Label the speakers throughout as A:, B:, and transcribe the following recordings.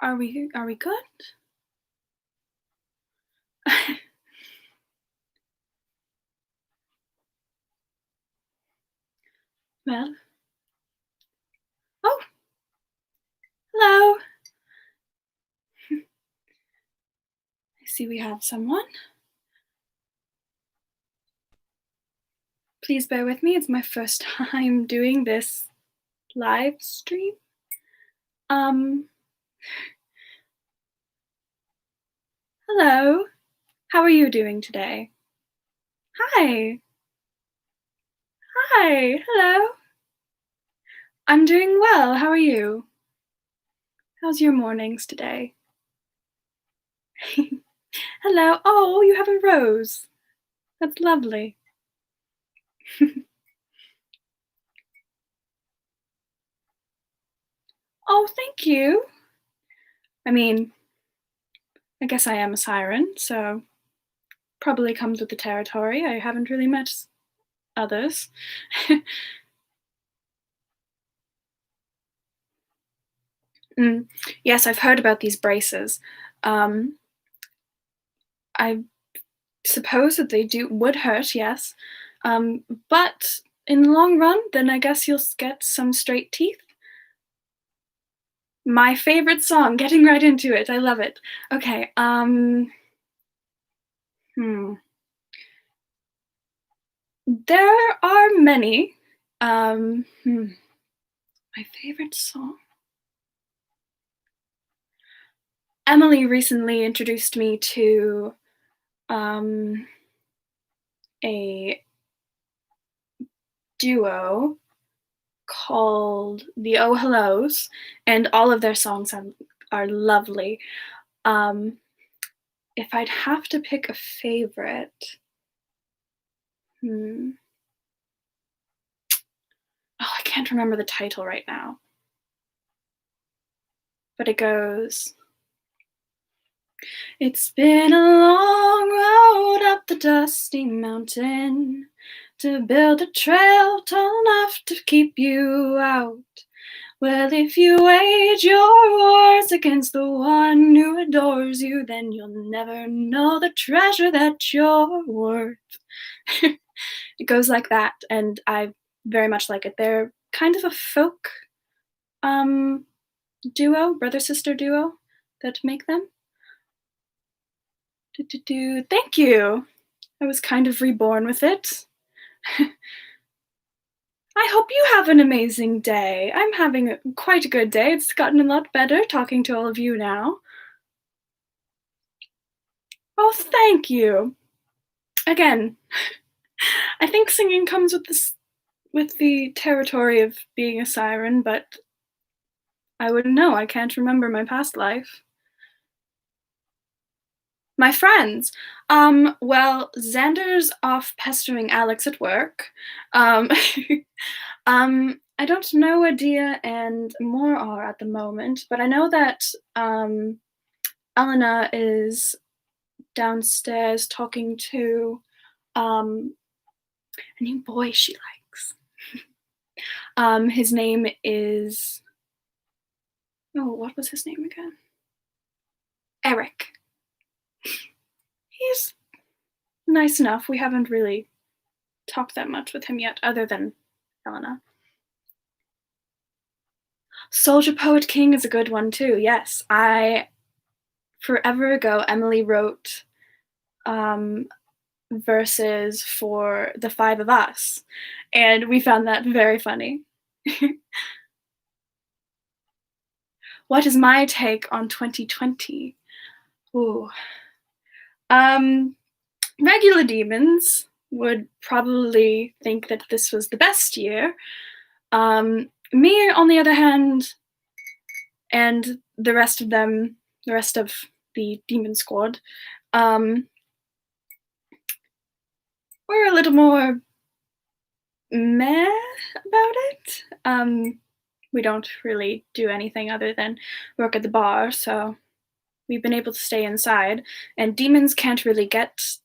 A: Are we good? Well, oh, hello. I see we have someone. Please bear with me. It's my first time doing this live stream. Um, hello. How are you doing today? Hi. Hi. Hello. I'm doing well. How are you? How's your mornings today? Hello. Oh, you have a rose. That's lovely. Oh, thank you. I mean, I guess I am a siren, so probably comes with the territory. I haven't really met others. Mm, yes, I've heard about these braces. Um, I suppose that they would hurt, yes. But in the long run, then I guess you'll get some straight teeth. My favorite song, getting right into it. I love it. Okay, hmm. There are many. My favorite song. Emily recently introduced me to a duo called the Oh Hellos, and all of their songs are lovely. Um, if I'd have to pick a favorite, hmm, oh, I can't remember the title right now, but it goes, "It's been a long road up the dusty mountain to build a trail tall enough to keep you out. Well, if you wage your wars against the one who adores you, then you'll never know the treasure that you're worth." It goes like that, and I very much like it. They're kind of a folk um, duo, brother sister duo that make them. Thank you. I was kind of reborn with it. I hope you have an amazing day. I'm having quite a good day. It's gotten a lot better talking to all of you now. Oh, thank you. Again, I think singing comes with the territory of being a siren, but I wouldn't know. I can't remember my past life. My friends. Well, Xander's off pestering Alex at work. Um, I don't know where Dia and Moore are at the moment, but I know that Elena is downstairs talking to a new boy she likes. His name is, oh, what was his name again? Eric. He's nice enough. We haven't really talked that much with him yet, other than Elena. Soldier Poet King is a good one too. Yes, I forever ago Emily wrote verses for the five of us, and we found that very funny. What is my take on 2020? Ooh. Um, Regular demons would probably think that this was the best year. Me, on the other hand, and the rest of them, the rest of the demon squad, we're a little more meh about it. We don't really do anything other than work at the bar, so we've been able to stay inside, and demons can't really get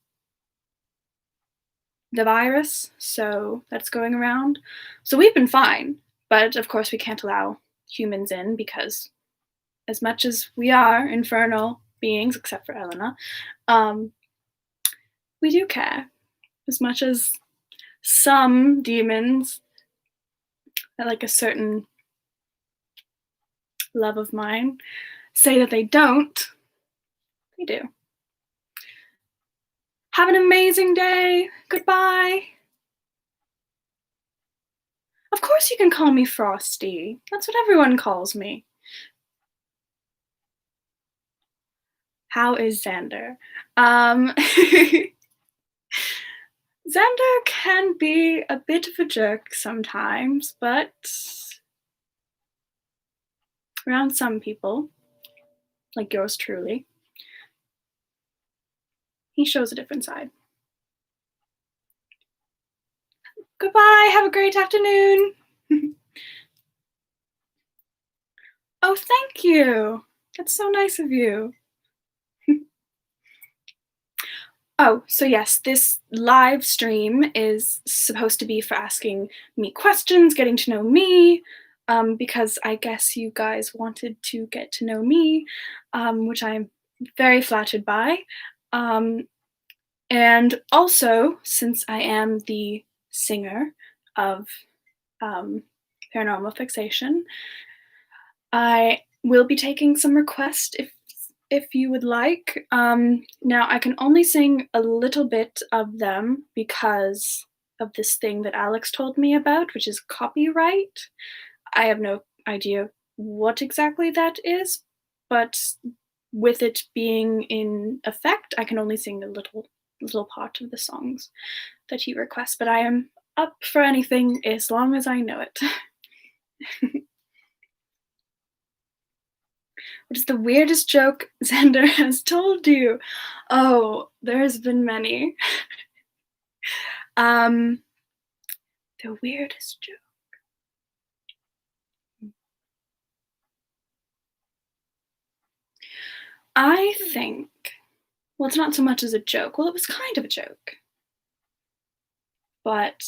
A: the virus, so that's going around. So we've been fine, but of course we can't allow humans in because as much as we are infernal beings, except for Elena, um, we do care. As much as some demons, like a certain love of mine, say that they don't, they do. Have an amazing day. Goodbye. Of course you can call me Frosty. That's what everyone calls me. How is Xander? Xander can be a bit of a jerk sometimes, but around some people, like yours truly, he shows a different side. Goodbye. Have a great afternoon. Oh, thank you. That's so nice of you. Oh, so yes, this live stream is supposed to be for asking me questions, getting to know me, because I guess you guys wanted to get to know me, which I'm very flattered by. And also, since I am the singer of Paranormal Fixation, I will be taking some requests if you would like. Now I can only sing a little bit of them because of this thing that Alex told me about, which is copyright. I have no idea what exactly that is, but with it being in effect, I can only sing a little part of the songs that he requests. But I am up for anything as long as I know it. What is the weirdest joke Xander has told you? Oh, there's been many. The weirdest joke. I think, well, it's not so much as a joke. Well, it was kind of a joke. But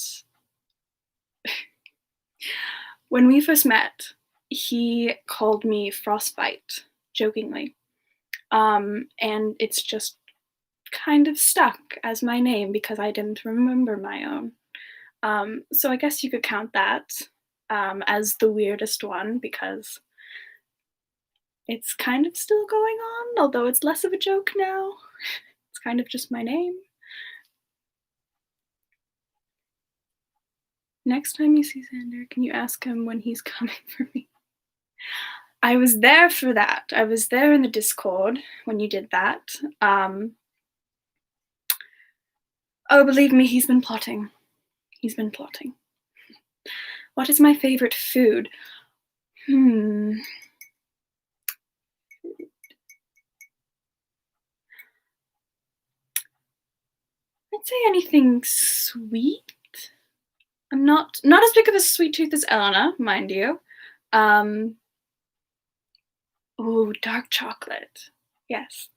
A: when we first met, he called me Frostbyte, jokingly. And it's just kind of stuck as my name because I didn't remember my own. So I guess you could count that as the weirdest one because it's kind of still going on, although it's less of a joke now. It's kind of just my name. Next time you see Xander, can you ask him when he's coming for me? I was there for that. I was there in the Discord when you did that. Oh, believe me, he's been plotting. He's been plotting. What is my favorite food? I'd say anything sweet. I'm not as big of a sweet tooth as Elena, mind you. Ooh, dark chocolate. Yes.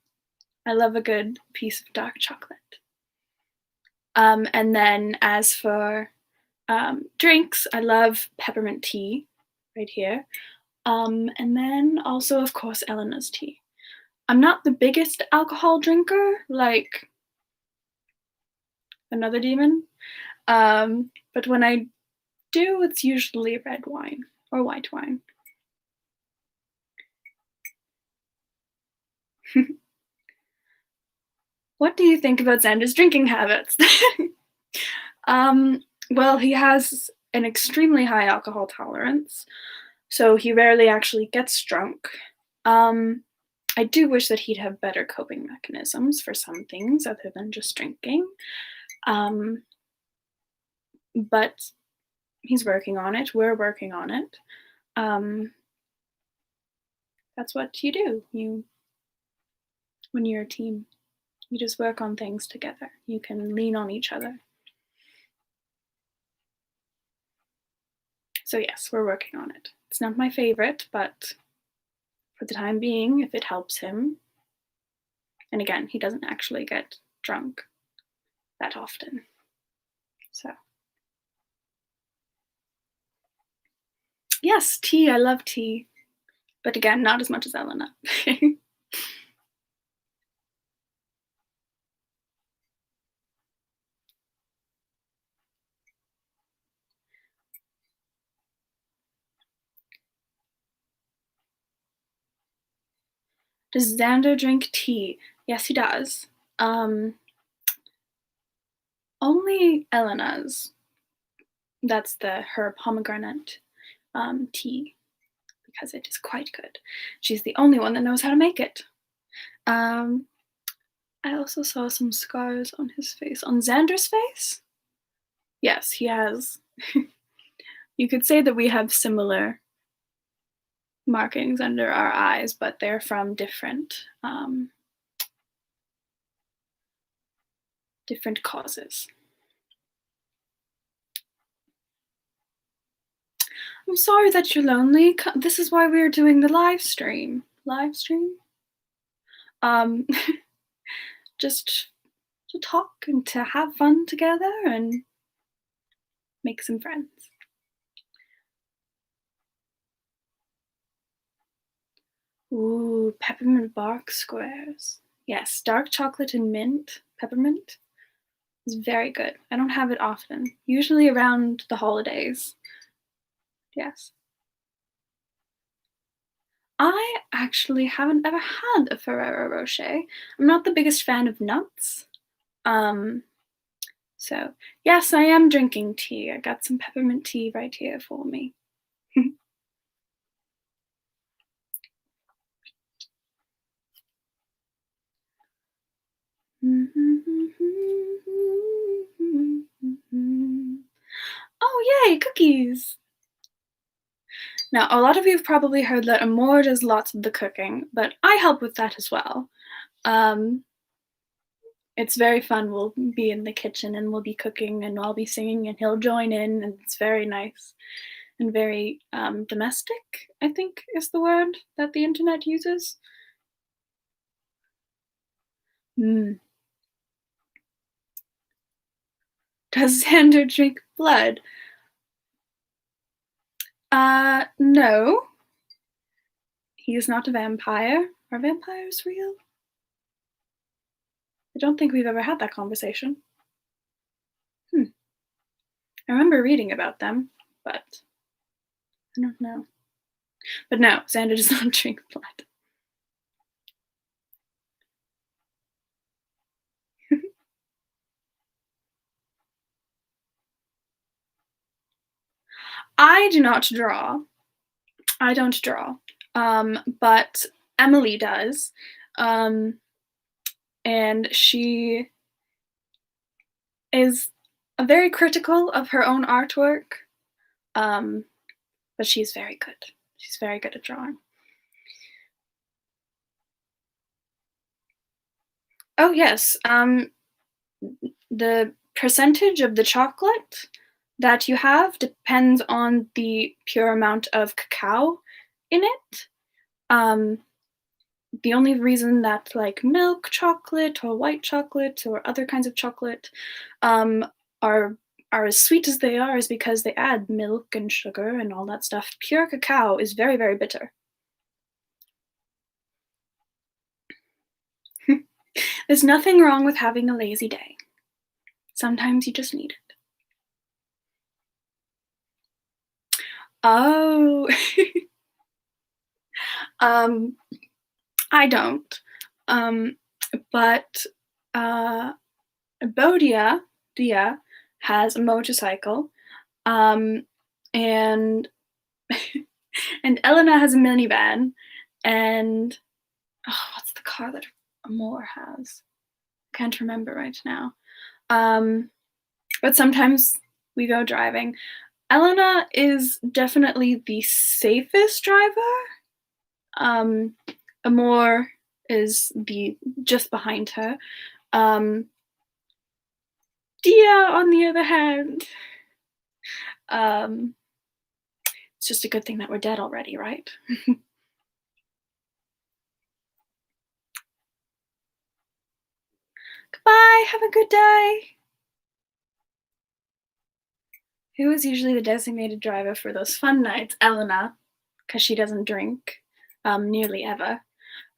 A: I love a good piece of dark chocolate. And then as for drinks, I love peppermint tea right here. And then also, of course, Elena's tea. I'm not the biggest alcohol drinker, like another demon. But when I do, it's usually red wine or white wine. What do you think about Xander's drinking habits? Well, he has an extremely high alcohol tolerance, so he rarely actually gets drunk. I do wish that he'd have better coping mechanisms for some things other than just drinking. But he's working on it. We're working on it. That's what you do. When you're a team, you just work on things together. You can lean on each other. So yes, we're working on it. It's not my favorite, but for the time being, if it helps him, and again, he doesn't actually get drunk that often. So yes, tea. I love tea. But again, not as much as Elena. Does Xander drink tea? Yes, he does. Um, Only Elena's. That's the her pomegranate tea because it is quite good. She's the only one that knows how to make it. Um, I also saw some scars on his face. On Xander's face? Yes, he has. You could say that we have similar markings under our eyes, but they're from different causes. I'm sorry that you're lonely. This is why we're doing the live stream. Live stream? Um, just to talk and to have fun together and make some friends. Ooh, peppermint bark squares. Yes, dark chocolate and mint, peppermint is very good. I don't have it often, usually around the holidays. Yes. I actually haven't ever had a Ferrero Rocher. I'm not the biggest fan of nuts. Um, so yes, I am drinking tea. I got some peppermint tea right here for me. Oh, yay, cookies! Now, a lot of you have probably heard that Amor does lots of the cooking, but I help with that as well. Um, it's very fun. We'll be in the kitchen and we'll be cooking and I'll be singing and he'll join in, and it's very nice and very domestic, I think is the word that the internet uses. Mm. Does Xander drink blood? No. He is not a vampire. Are vampires real? I don't think we've ever had that conversation. Hmm. I remember reading about them, but I don't know. But no, Xander does not drink blood. I do not draw. I don't draw. But Emily does. Um, and she is very critical of her own artwork. Um, but she's very good. She's very good at drawing. Oh, yes. The percentage of the chocolate that you have depends on the pure amount of cacao in it. The only reason that like milk chocolate or white chocolate or other kinds of chocolate um, are are as sweet as they are is because they add milk and sugar and all that stuff. Pure cacao is very, very bitter. There's nothing wrong with having a lazy day. Sometimes you just need it. Oh, um, I don't. Um, but uh, Bodia, Dia, has a motorcycle, um, and and Elena has a minivan, and oh, what's the car that Amor has? Can't remember right now. Um, but sometimes we go driving. Elena is definitely the safest driver. Um, Amor is the just behind her. Um, Dia, on the other hand, um, it's just a good thing that we're dead already, right? Goodbye. Have a good day. Who is usually the designated driver for those fun nights? Elena, because she doesn't drink. nearly ever.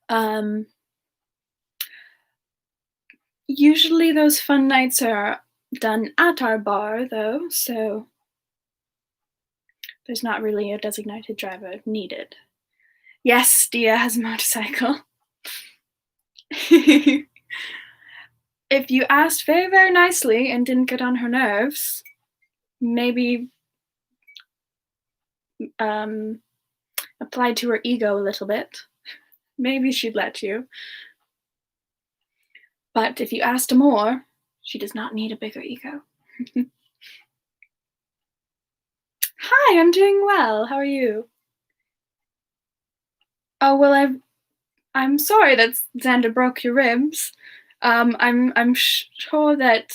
A: Um, Usually those fun nights are done at our bar, though, so there's not really a designated driver needed. Yes, Dia has a motorcycle. If you asked very, very nicely and didn't get on her nerves, maybe um, applied to her ego a little bit, maybe she'd let you. But if you asked more, she does not need a bigger ego. Hi, I'm doing well. How are you? Oh well, I'm sorry that Xander broke your ribs. I'm sure that.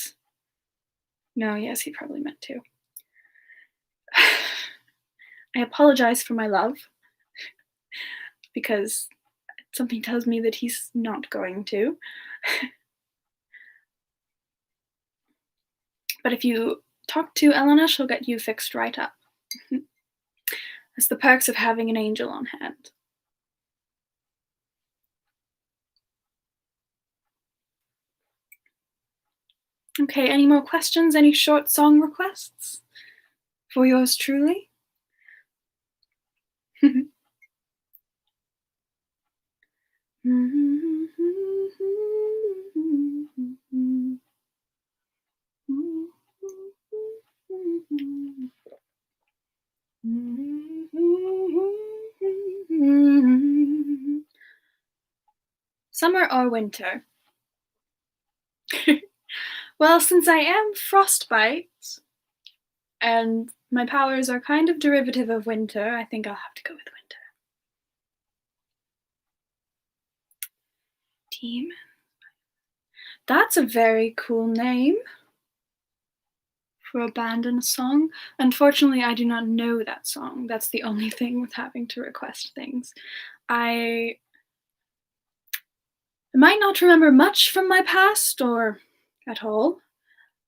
A: No, yes, he probably meant to. I apologize for my love because something tells me that he's not going to. But if you talk to Elena, she'll get you fixed right up. It's the perks of having an angel on hand. Okay, any more questions? Any short song requests? For yours truly? Summer or winter? Well, since I am Frostbyte, and my powers are kind of derivative of winter, I think I'll have to go with winter. Team. That's a very cool name for a band and a song. Unfortunately, I do not know that song. That's the only thing with having to request things. I might not remember much from my past or at all,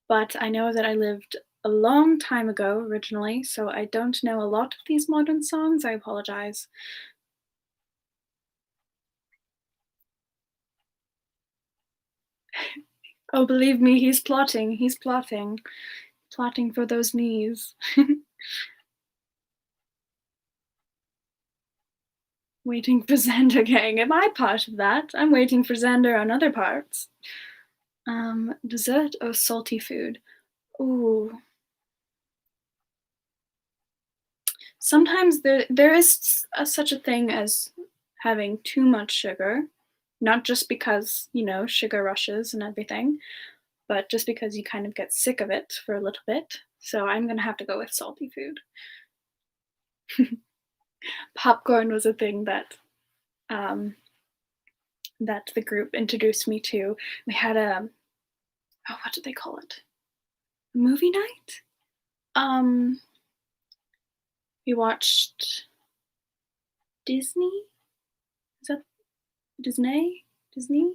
A: but I know that I lived a long time ago originally, so I don't know a lot of these modern songs. I apologize. Oh, believe me, he's plotting. He's plotting. Plotting for those knees. Waiting for Xander gang. Am I part of that? I'm waiting for Xander on other parts. Dessert or salty food? Ooh. Sometimes there is such a thing as having too much sugar, not just because, sugar rushes and everything, but just because you kind of get sick of it for a little bit. So I'm going to have to go with salty food. Popcorn was a thing um, that the group introduced me to. We had what did they call it? A movie night? Um, we watched Disney? Is that Disney? Disney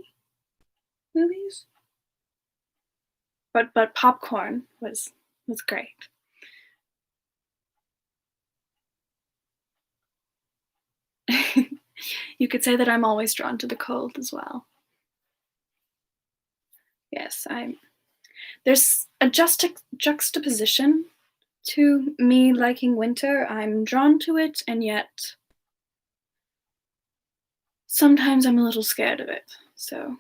A: movies? But popcorn was great. You could say that I'm always drawn to the cold as well. Yes, there's a juxtaposition to me liking winter. I'm drawn to it, and yet sometimes I'm a little scared of it. So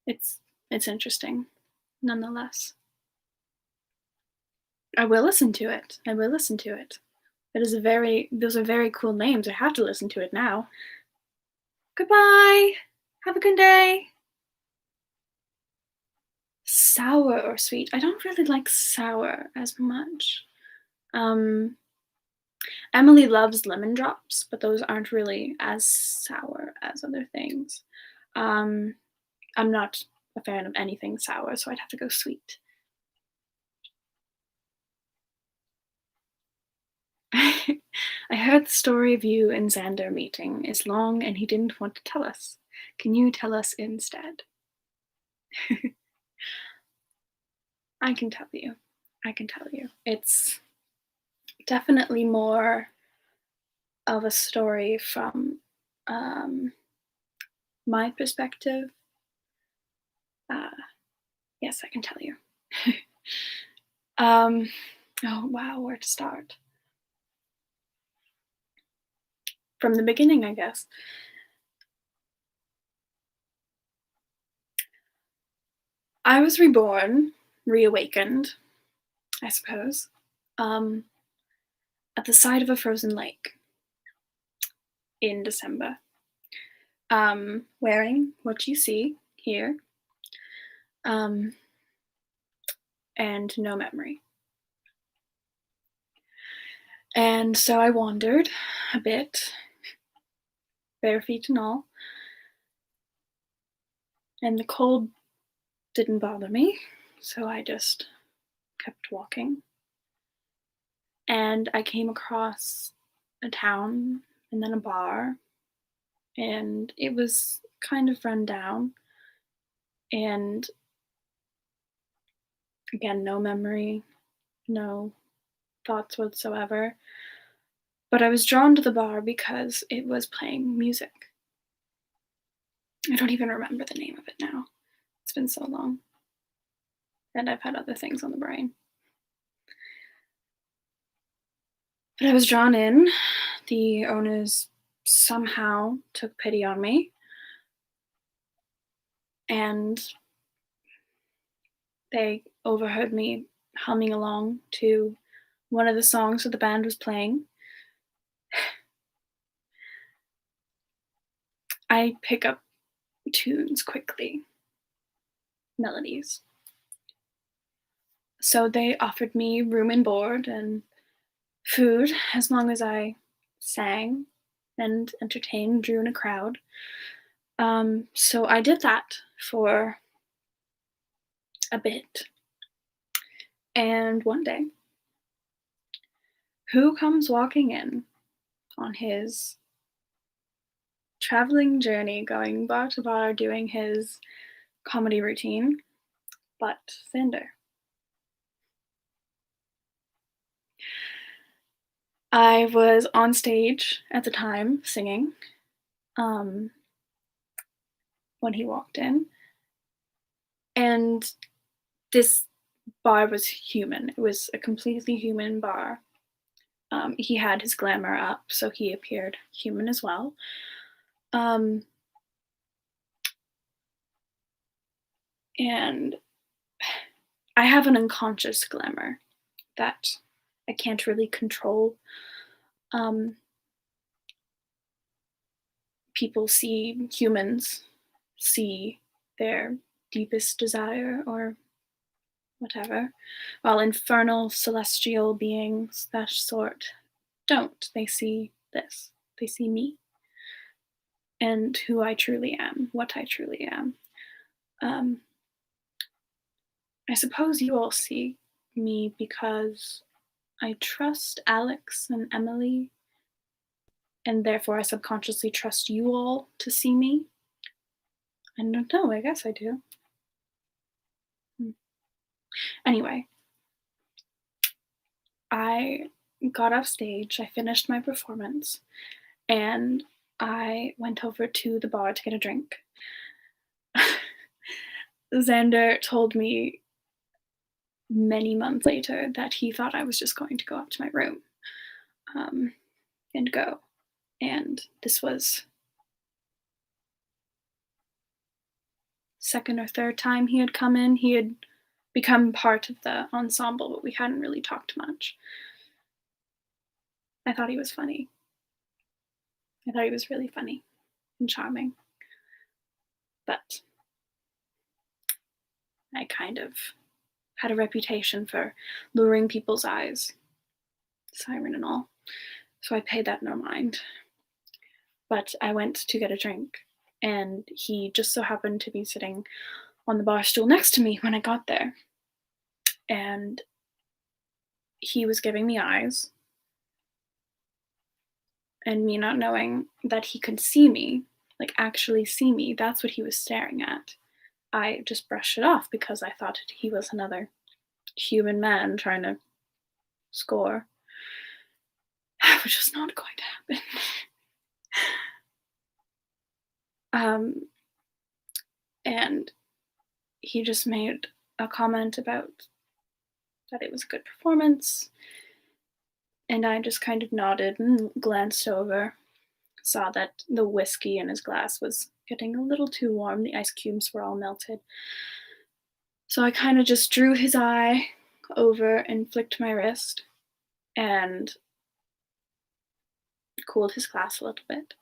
A: it's interesting, nonetheless. I will listen to it. I will listen to it. Those are very cool names. I have to listen to it now. Goodbye. Have a good day. Sour or sweet? I don't really like sour as much. Emily loves lemon drops, but those aren't really as sour as other things. I'm not a fan of anything sour, so I'd have to go sweet. I heard the story of you and Xander meeting is long and he didn't want to tell us. Can you tell us instead? I can tell you. I can tell you. It's definitely more of a story from my perspective. Uh, yes, I can tell you. um, oh wow, where to start? From the beginning, I guess. I was reborn, reawakened, I suppose, um, at the side of a frozen lake in December, wearing what you see here, um, and no memory. And so I wandered a bit, bare feet and all, and the cold didn't bother me, so I just kept walking. And I came across a town and then a bar, and it was kind of run down. And again, no memory, no thoughts whatsoever. But I was drawn to the bar because it was playing music. I don't even remember the name of it now. It's been so long. And I've had other things on the brain. But I was drawn in. The owners somehow took pity on me. And they overheard me humming along to one of the songs that the band was playing. I pick up tunes quickly, melodies. So they offered me room and board and food as long as I sang and entertained, drew in a crowd. So I did that for a bit. And one day, who comes walking in on his traveling journey, going bar to bar, doing his comedy routine, but Xander. I was on stage at the time singing when he walked in, and this bar was human. It was a completely human bar. He had his glamour up, so he appeared human as well. And I have an unconscious glamour that I can't really control. People see humans, see their deepest desire or whatever, while infernal celestial beings, that sort, don't. They see this. They see me and who I truly am, what I truly am. I suppose you all see me because I trust Alex and Emily, and therefore I subconsciously trust you all to see me. I don't know, I guess I do. Anyway, I got off stage, I finished my performance, and I went over to the bar to get a drink. Xander told me many months later that he thought I was just going to go up to my room and go. And this was second or third time he had come in. He had become part of the ensemble, but we hadn't really talked much. I thought he was funny. I thought he was really funny and charming. But I kind of had a reputation for luring people's eyes, siren and all. So I paid that no mind. But I went to get a drink, and he just so happened to be sitting on the bar stool next to me when I got there. And he was giving me eyes, and me not knowing that he could see me, like actually see me, that's what he was staring at. I just brushed it off because I thought he was another human man trying to score. which was not going to happen. And he just made a comment about that it was a good performance, and I just kind of nodded and glanced over, saw that the whiskey in his glass was getting a little too warm, the ice cubes were all melted. So I kind of just drew his eye over and flicked my wrist and cooled his glass a little bit.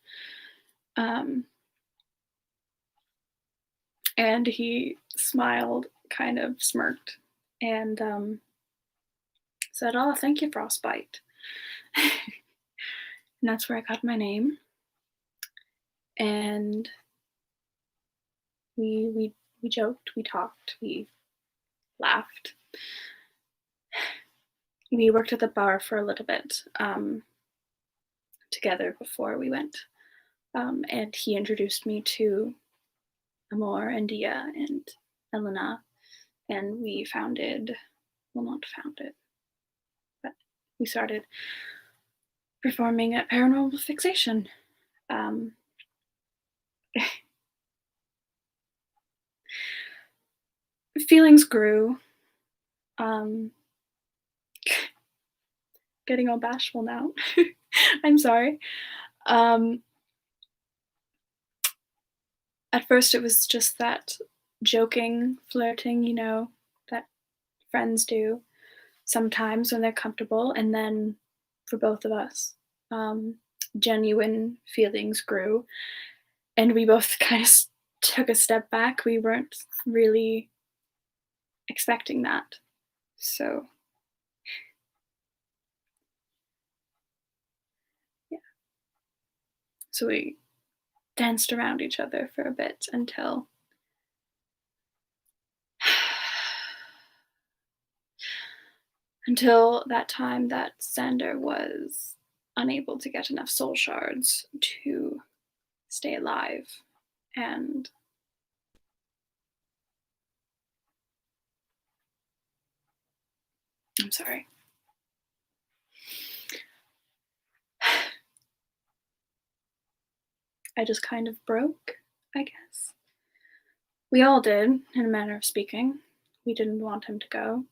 A: And he smiled, kind of smirked, and said, "Oh, thank you, Frostbyte." And that's where I got my name. And we joked, we talked, we laughed. We worked at the bar for a little bit together before we went. And he introduced me to Amor and Dia and Elena, and we not founded, but we started performing at Paranormal Fixation. Feelings grew. Getting all bashful now. I'm sorry. At first it was just that joking, flirting, that friends do sometimes when they're comfortable, and then for both of us, genuine feelings grew, and we both kind of took a step back. We weren't really expecting that. So yeah. So we danced around each other for a bit until that time that Xander was unable to get enough soul shards to stay alive. And I'm sorry. I just kind of broke, I guess. We all did, in a manner of speaking. We didn't want him to go.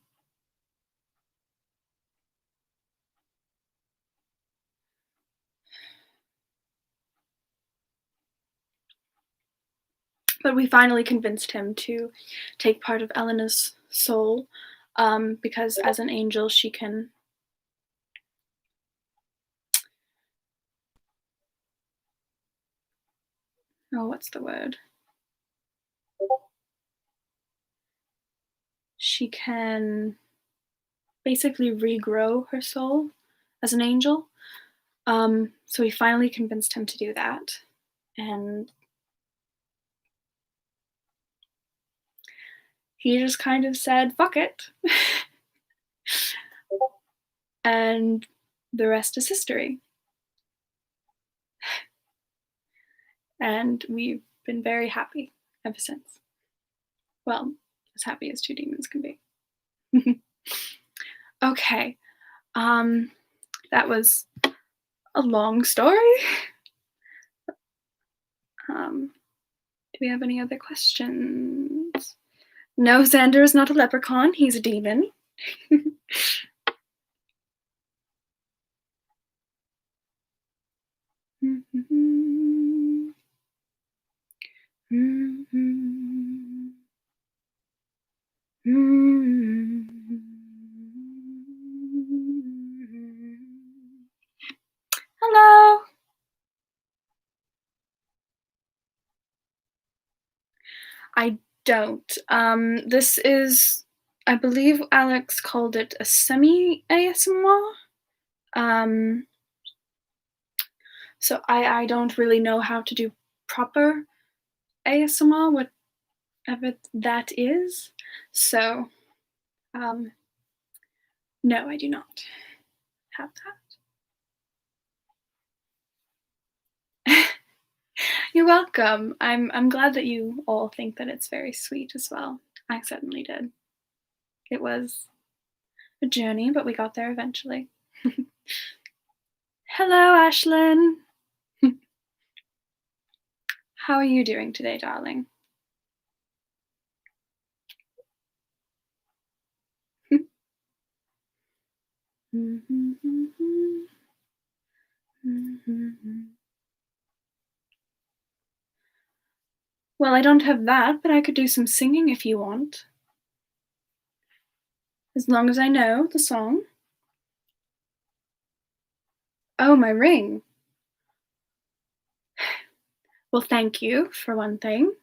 A: But we finally convinced him to take part of Elena's soul, because as an angel, she can what's the word? She can basically regrow her soul as an angel. So we finally convinced him to do that. And he just kind of said, "Fuck it." And the rest is history. And we've been very happy ever since. Well, as happy as two demons can be. Okay. That was a long story. Do we have any other questions? No, Xander is not a leprechaun. He's a demon. Hello. I don't. This is, I believe Alex called it a semi-ASMR. So I don't really know how to do proper ASMR, whatever that is. So, no, I do not have that. You're welcome. I'm glad that you all think that it's very sweet as well. I certainly did. It was a journey, but we got there eventually. Hello, Ashlyn. How are you doing today, darling? Well, I don't have that, but I could do some singing if you want. As long as I know the song. Oh, my ring. Well, thank you, for one thing.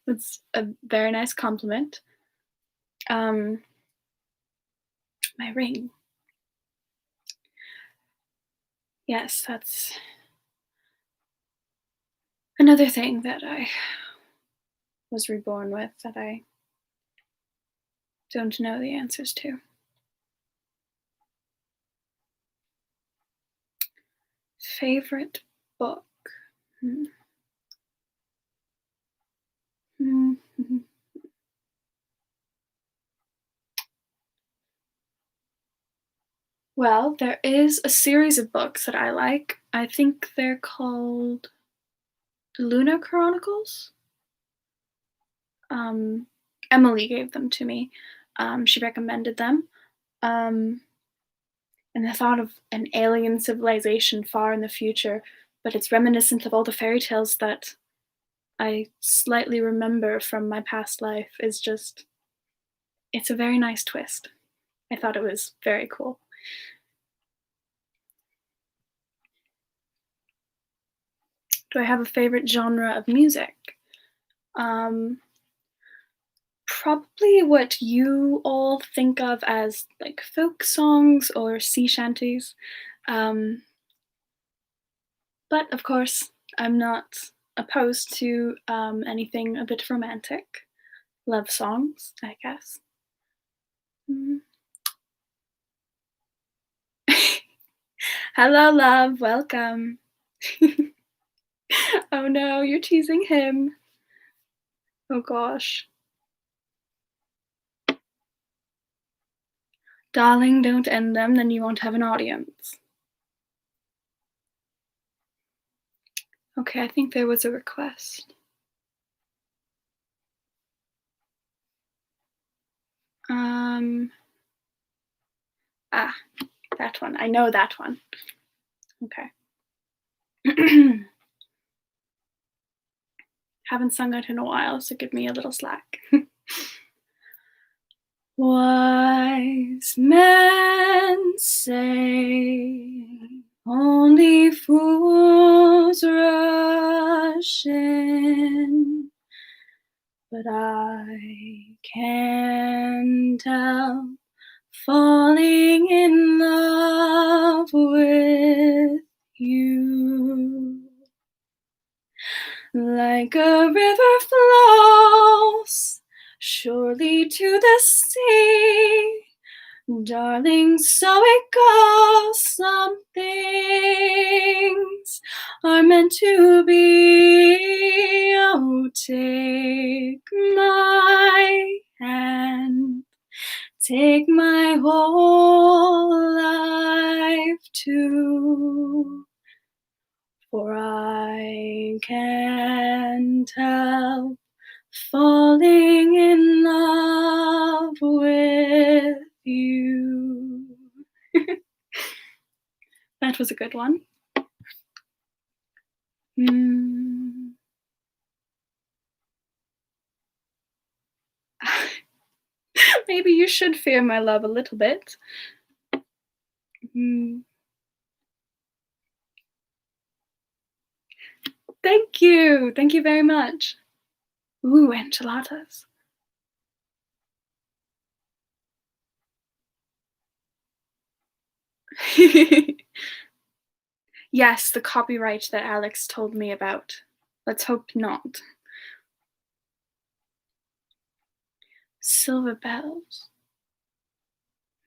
A: That's a very nice compliment. Um, my ring. Yes, that's another thing that I was reborn with that I don't know the answers to. Favorite book? Hmm. Well, there is a series of books that I like. I think they're called Lunar Chronicles. Um, Emily gave them to me. She recommended them. Um, and the thought of an alien civilization far in the future, but it's reminiscent of all the fairy tales that I slightly remember from my past life is just, it's a very nice twist. I thought it was very cool. Do I have a favorite genre of music? Probably what you all think of as like folk songs or sea shanties. Um, but of course, I'm not opposed to anything a bit romantic. Love songs, I guess. Mm. Hello, love, welcome. Oh no, you're teasing him. Oh gosh. Darling, don't end them, then you won't have an audience. Okay, I think there was a request. Ah, that one. I know that one. Okay. Haven't sung it in a while, so give me a little slack. Wise men say only fools rush in, but I can't help falling in love with you. Like a river flows surely to the sea, darling, so it goes. Some things are meant to be. Oh, take my hand, take my whole life too. For I can't help falling in love with you. That was a good one. Mm. Maybe you should fear my love a little bit. Mm. Thank you. Thank you very much. Ooh, enchiladas. Yes, the copyright that Alex told me about. Let's hope not. Silver bells.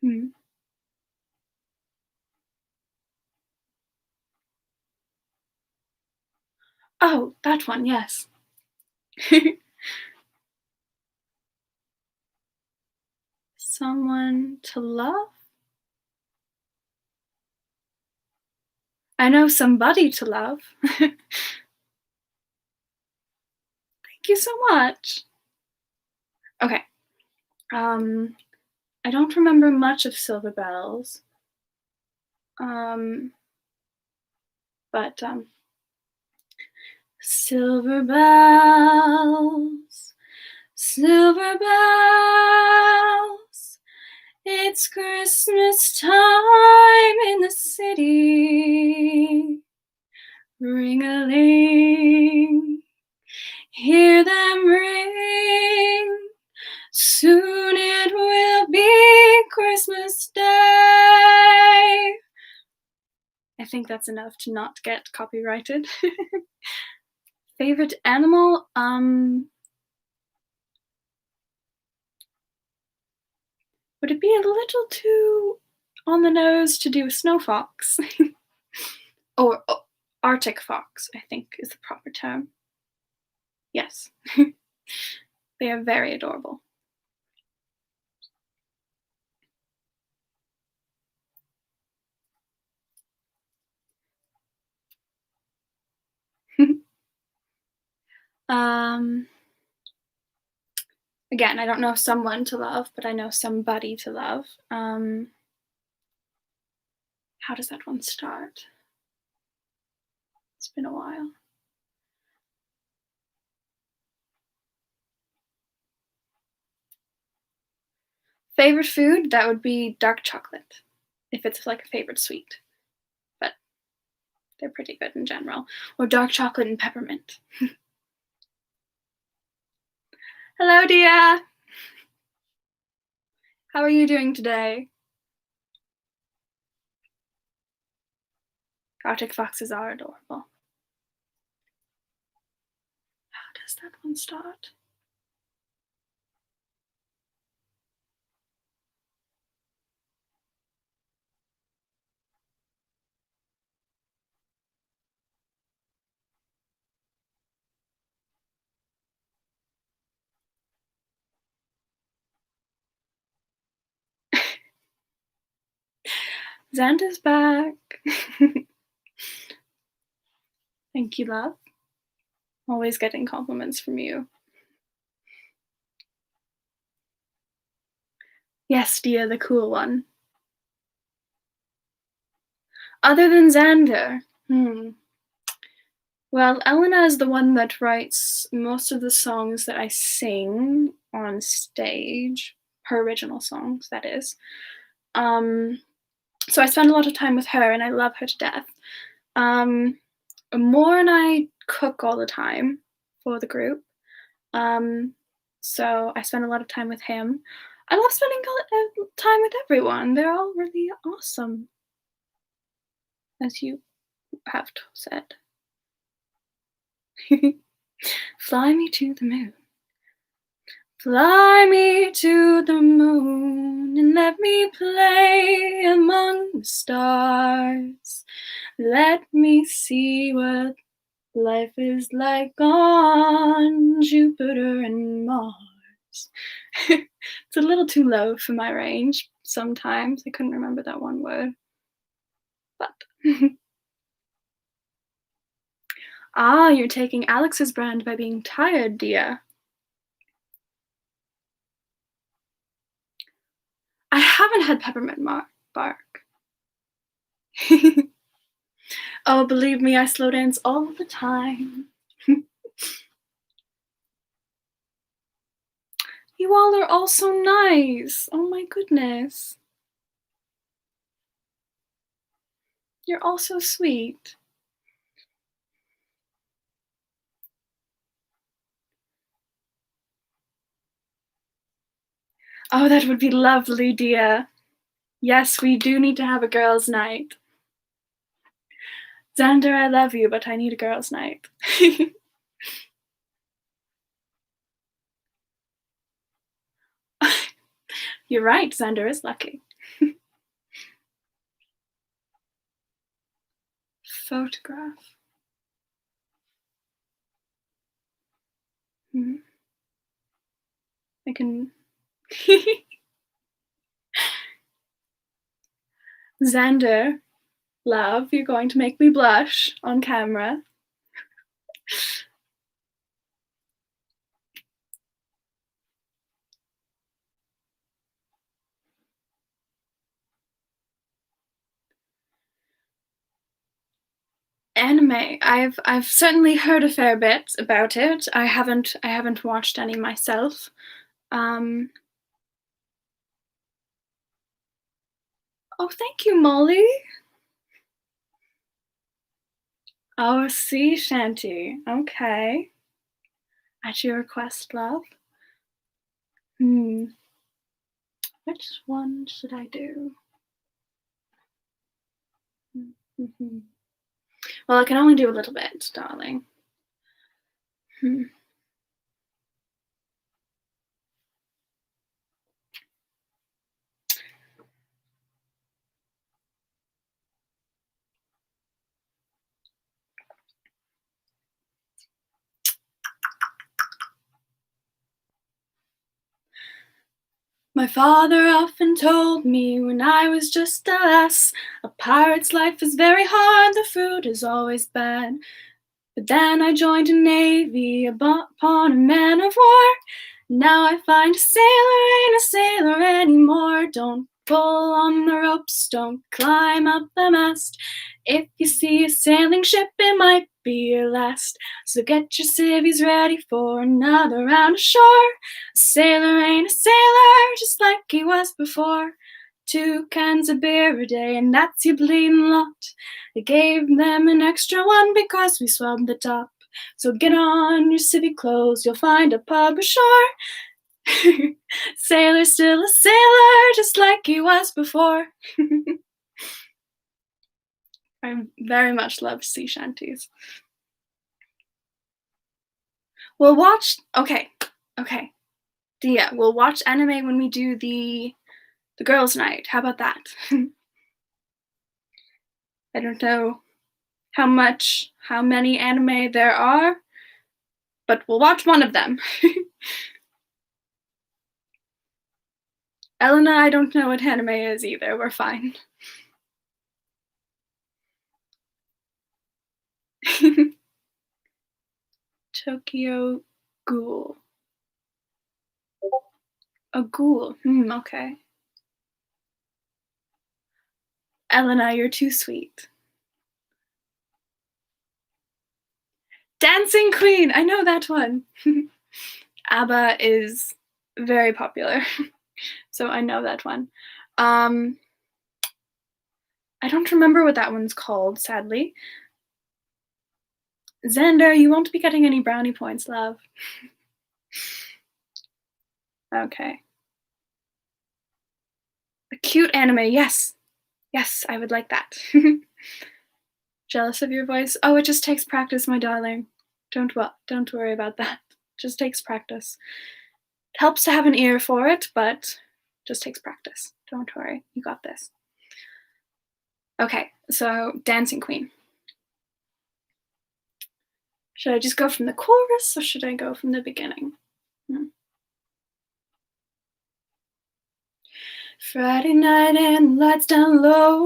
A: Hmm. Oh, that one, yes. Someone to love? I know somebody to love. Thank you so much. Okay. Um, I don't remember much of Silver Bells. Um, but silver bells, silver bells, it's Christmas time in the city. Ring-a-ling, hear them ring. Soon it will be Christmas Day. I think that's enough to not get copyrighted. Favorite animal? Would it be a little too on the nose to do a snow fox? or Arctic fox, I think is the proper term. Yes. They are very adorable. um, Again, I don't know someone to love, but I know somebody to love. How does that one start? It's been a while. Favorite food? That would be dark chocolate, if it's like a favorite sweet. But they're pretty good in general. Or dark chocolate and peppermint. Hello, Dia. How are you doing today? Arctic foxes are adorable. How does that one start? Xander's back. Thank you, love. Always getting compliments from you. Yes, Dia, the cool one. Other than Xander, well, Elena is the one that writes most of the songs that I sing on stage. Her original songs, that is. So I spend a lot of time with her, and I love her to death. Moore and I cook all the time for the group. So I spend a lot of time with him. I love spending time with everyone. They're all really awesome, as you have said. Fly me to the moon. Fly me to the moon and let me play among the stars. Let me see what life is like on Jupiter and Mars. It's a little too low for my range sometimes. I couldn't remember that one word. But you're taking Alex's brand by being tired, Dia. I haven't had peppermint bark. Oh, believe me, I slow dance all the time. You all are all so nice. Oh my goodness. You're all so sweet. Oh, that would be lovely, Dia. Yes, we do need to have a girls' night. Xander, I love you, but I need a girls' night. You're right, Xander is lucky. Photograph. I can. Xander, Love, you're going to make me blush on camera. Anime. I've certainly heard a fair bit about it. I haven't watched any myself. Um, oh, thank you, Molly. Oh, sea shanty. Okay. At your request, love. Hmm. Which one should I do? Mm-hmm. Well, I can only do a little bit, darling. Hmm. My father often told me when I was just a lass, a pirate's life is very hard, the food is always bad. But then I joined a navy upon a man of war. Now I find a sailor ain't a sailor anymore. Don't pull on the ropes, don't climb up the mast. If you see a sailing ship, it might be your last. So get your civvies ready for another round ashore. A sailor ain't a sailor, just like he was before. 2 cans of beer a day, and that's your bleeding lot. They gave them an extra one because we swabbed the top. So get on your civvy clothes, you'll find a pub ashore. Sailor's still a sailor, just like he was before. I very much love sea shanties. We'll watch. Okay. Yeah, we'll watch anime when we do the girls' night. How about that? I don't know how many anime there are, but we'll watch one of them. Elena, I don't know what anime is either. We're fine. Tokyo Ghoul. A ghoul. Okay. Elena, you're too sweet. Dancing Queen! I know that one. ABBA is very popular, so I know that one. I don't remember what that one's called, sadly. Xander, you won't be getting any brownie points, love. Okay. A cute anime, yes. Yes, I would like that. Jealous of your voice? Oh, it just takes practice, my darling. Don't worry about that. Just takes practice. It helps to have an ear for it, but just takes practice. Don't worry, you got this. Okay, so Dancing Queen. Should I just go from the chorus or should I go from the beginning? Friday night and the lights down low.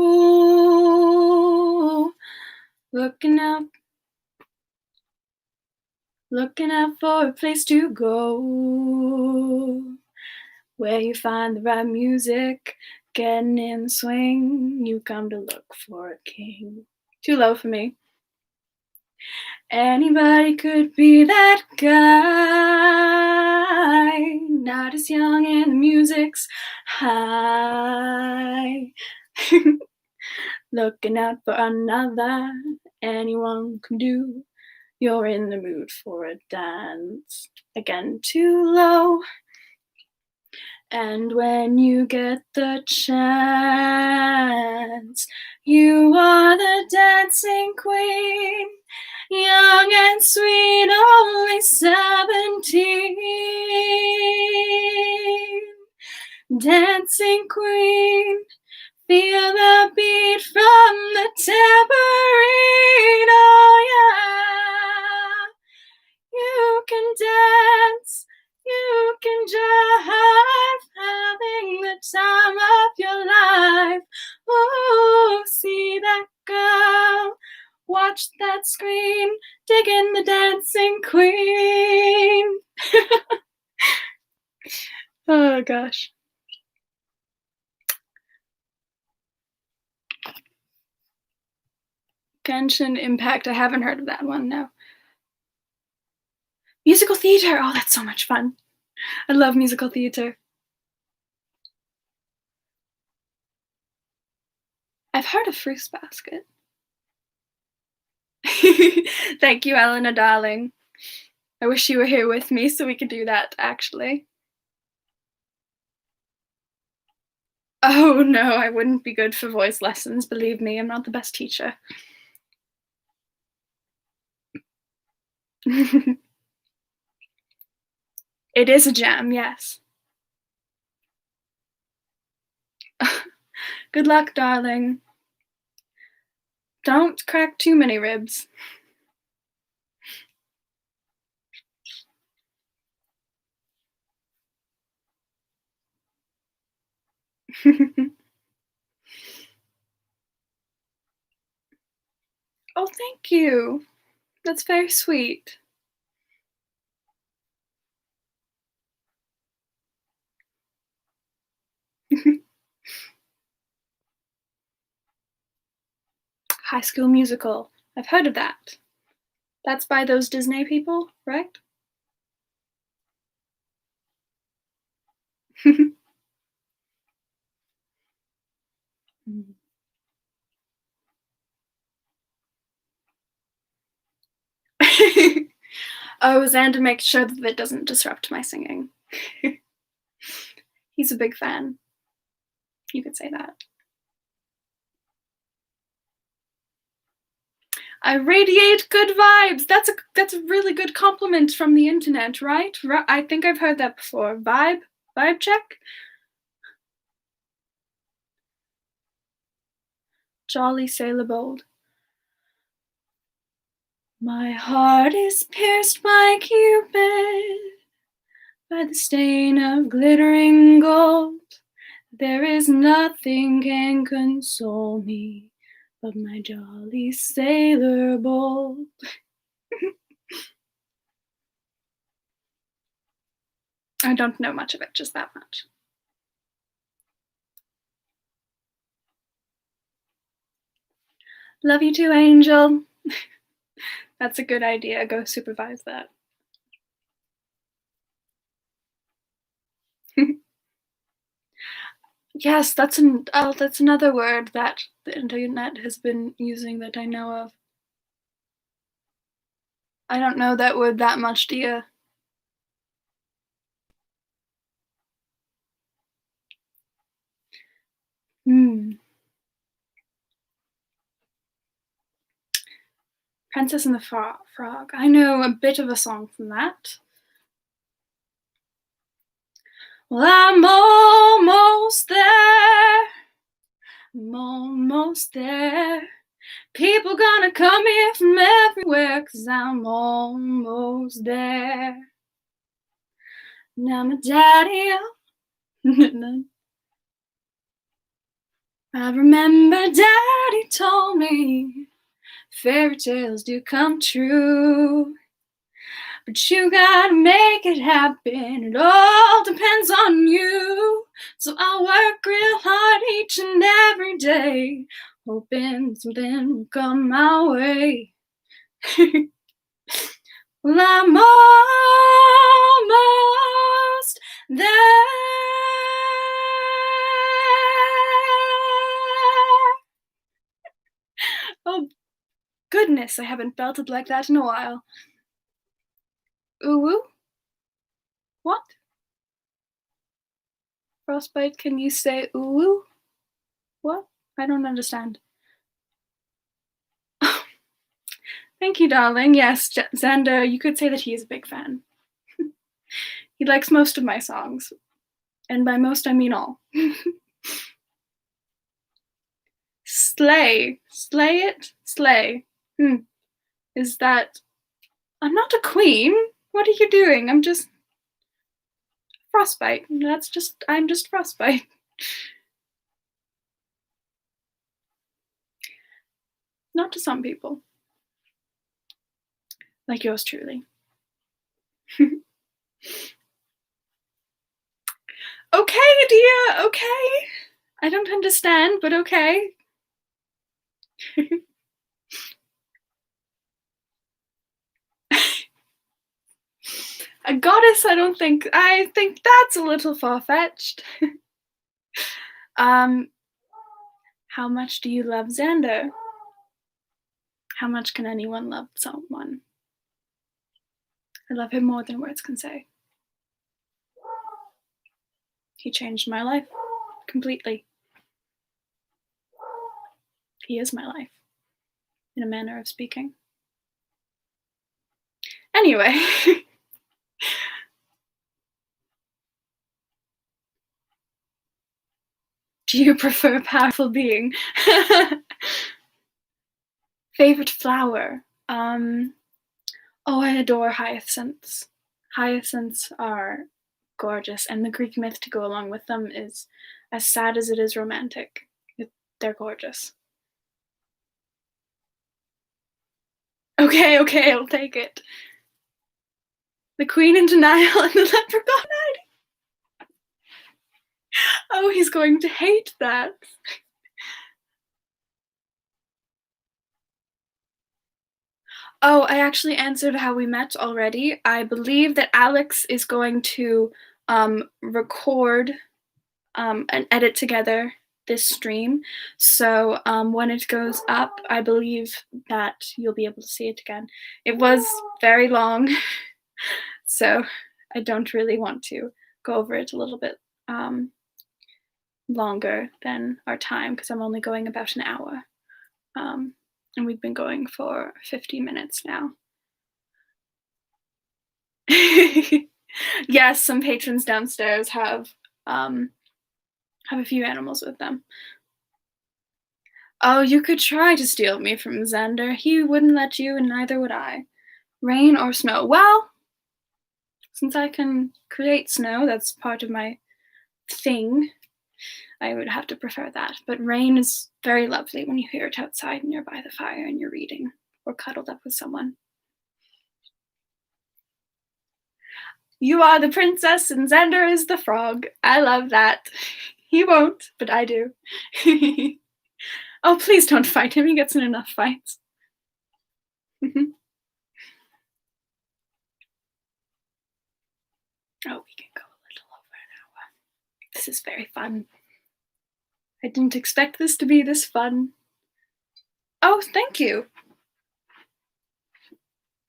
A: Looking out for a place to go. Where you find the right music, getting in the swing, you come to look for a king. Too low for me. Anybody could be that guy, not as young and the music's high. Looking out for another, anyone can do. You're in the mood for a dance. Again, too low. And when you get the chance, you are the dancing queen, young and sweet, only 17. Dancing queen, feel the beat from the tambourine, oh yeah. You can dance, you can jive, having the time of your life. Ooh, see that girl Watch that screen, dig in the dancing queen. Oh gosh. Genshin Impact. I haven't heard of that one, no. Musical theater. Oh, that's so much fun. I love musical theater. I've heard of Fruits Basket. Thank you, Elena, darling. I wish you were here with me so we could do that, actually. Oh no, I wouldn't be good for voice lessons, believe me, I'm not the best teacher. It is a jam, yes. Good luck, darling. Don't crack too many ribs. Oh, thank you. That's very sweet. High School Musical. I've heard of that. That's by those Disney people, right? Oh, Xander makes sure that it doesn't disrupt my singing. He's a big fan. You could say that. I radiate good vibes. That's a really good compliment from the internet, right? I think I've heard that before. Vibe check. Jolly sailor bold. My heart is pierced by Cupid, by the stain of glittering gold. There is nothing can console me but my jolly sailor bold. I don't know much of it, just that much. Love you too, Angel. That's a good idea. Go supervise that. Yes, that's another word that the internet has been using that I know of. I don't know that word that much, do you? Princess and the Frog. I know a bit of a song from that. Well, I'm almost there. I'm almost there. People gonna come here from everywhere, 'cause I'm almost there. Now my daddy, I remember daddy told me fairy tales do come true. But you gotta make it happen. It all depends on you. So I'll work real hard each and every day, hoping something will come my way. Well, I'm almost there. Oh, goodness, I haven't belted like that in a while. Ooh, woo? What? Frostbyte, can you say ooh, woo? What? I don't understand. Thank you, darling. Yes, Xander, you could say that he is a big fan. He likes most of my songs. And by most, I mean all. Slay. Slay it? Slay. Is that... I'm not a queen. What are you doing? I'm just... Frostbyte. I'm just Frostbyte. Not to some people. Like yours truly. Okay, dear, okay. I don't understand, but okay. A goddess, I think that's a little far-fetched. Um, how much do you love Xander? How much can anyone love someone? I love him more than words can say. He changed my life completely. He is my life, in a manner of speaking. Anyway. Do you prefer a powerful being? Favorite flower? Oh, I adore hyacinths. Hyacinths are gorgeous, and the Greek myth to go along with them is as sad as it is romantic. They're gorgeous. Okay, okay, I'll take it. The Queen in Denial and the Leprechaun. Oh, he's going to hate that. Oh, I actually answered how we met already. I believe that Alex is going to record and edit together this stream. So when it goes up, I believe that you'll be able to see it again. It was very long, so I don't really want to go over it a little bit longer than our time because I'm only going about an hour. And we've been going for 50 minutes now. Yes, some patrons downstairs have a few animals with them. Oh, you could try to steal me from Xander. He wouldn't let you, and neither would I. Rain or snow? Well, since I can create snow, that's part of my thing, I would have to prefer that. But rain is very lovely when you hear it outside and you're by the fire and you're reading or cuddled up with someone. You are the princess and Xander is the frog. I love that. He won't, but I do. Oh, please don't fight him. He gets in enough fights. Oh, we can go a little over an hour. This is very fun. I didn't expect this to be this fun. Oh, thank you.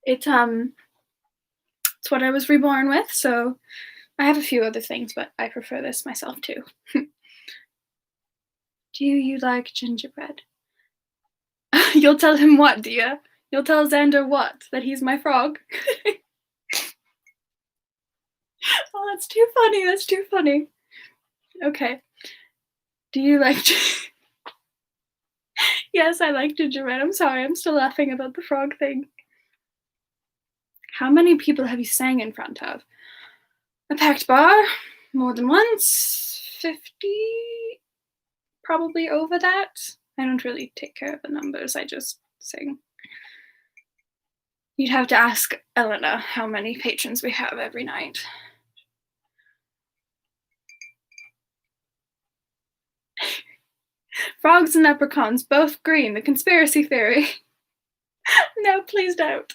A: It's what I was reborn with, so I have a few other things, but I prefer this myself too. Do you like gingerbread? You'll tell him what, dear? You'll tell Xander what? That he's my frog? Oh, that's too funny. That's too funny. Okay. Do you like... Yes, I like gingerbread. I'm sorry. I'm still laughing about the frog thing. How many people have you sang in front of? A packed bar? More than once? 50? Probably over that. I don't really take care of the numbers. I just sing. You'd have to ask Elena how many patrons we have every night. Frogs and leprechauns, both green, the conspiracy theory. No, please don't.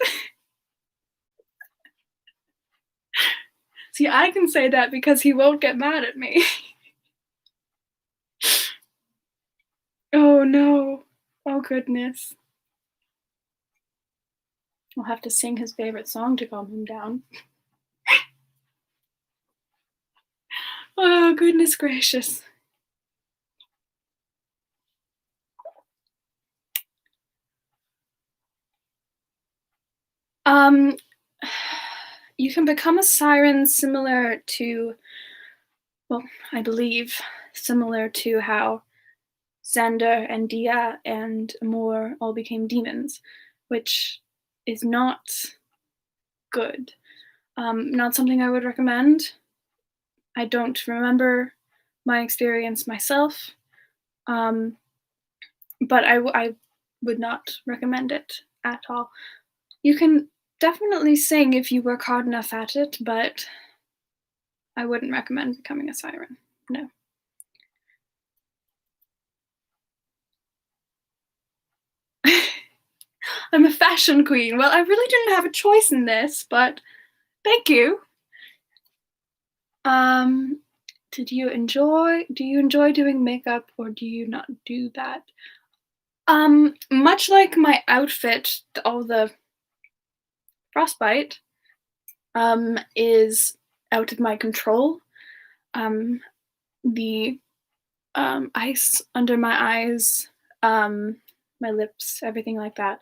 A: See, I can say that because he won't get mad at me. Oh no. Oh goodness. I'll have to sing his favorite song to calm him down. Oh goodness gracious. You can become a siren similar to, well, I believe, similar to how Xander and Dia and Amor all became demons, which is not good. Not something I would recommend. I don't remember my experience myself, but I would not recommend it at all. You can definitely sing if you work hard enough at it, but I wouldn't recommend becoming a siren. No. I'm a fashion queen. Well, I really didn't have a choice in this, but thank you. Um, do you enjoy doing makeup or do you not do that? Much like my outfit, all the frostbite, is out of my control. Um, the ice under my eyes, my lips, everything like that.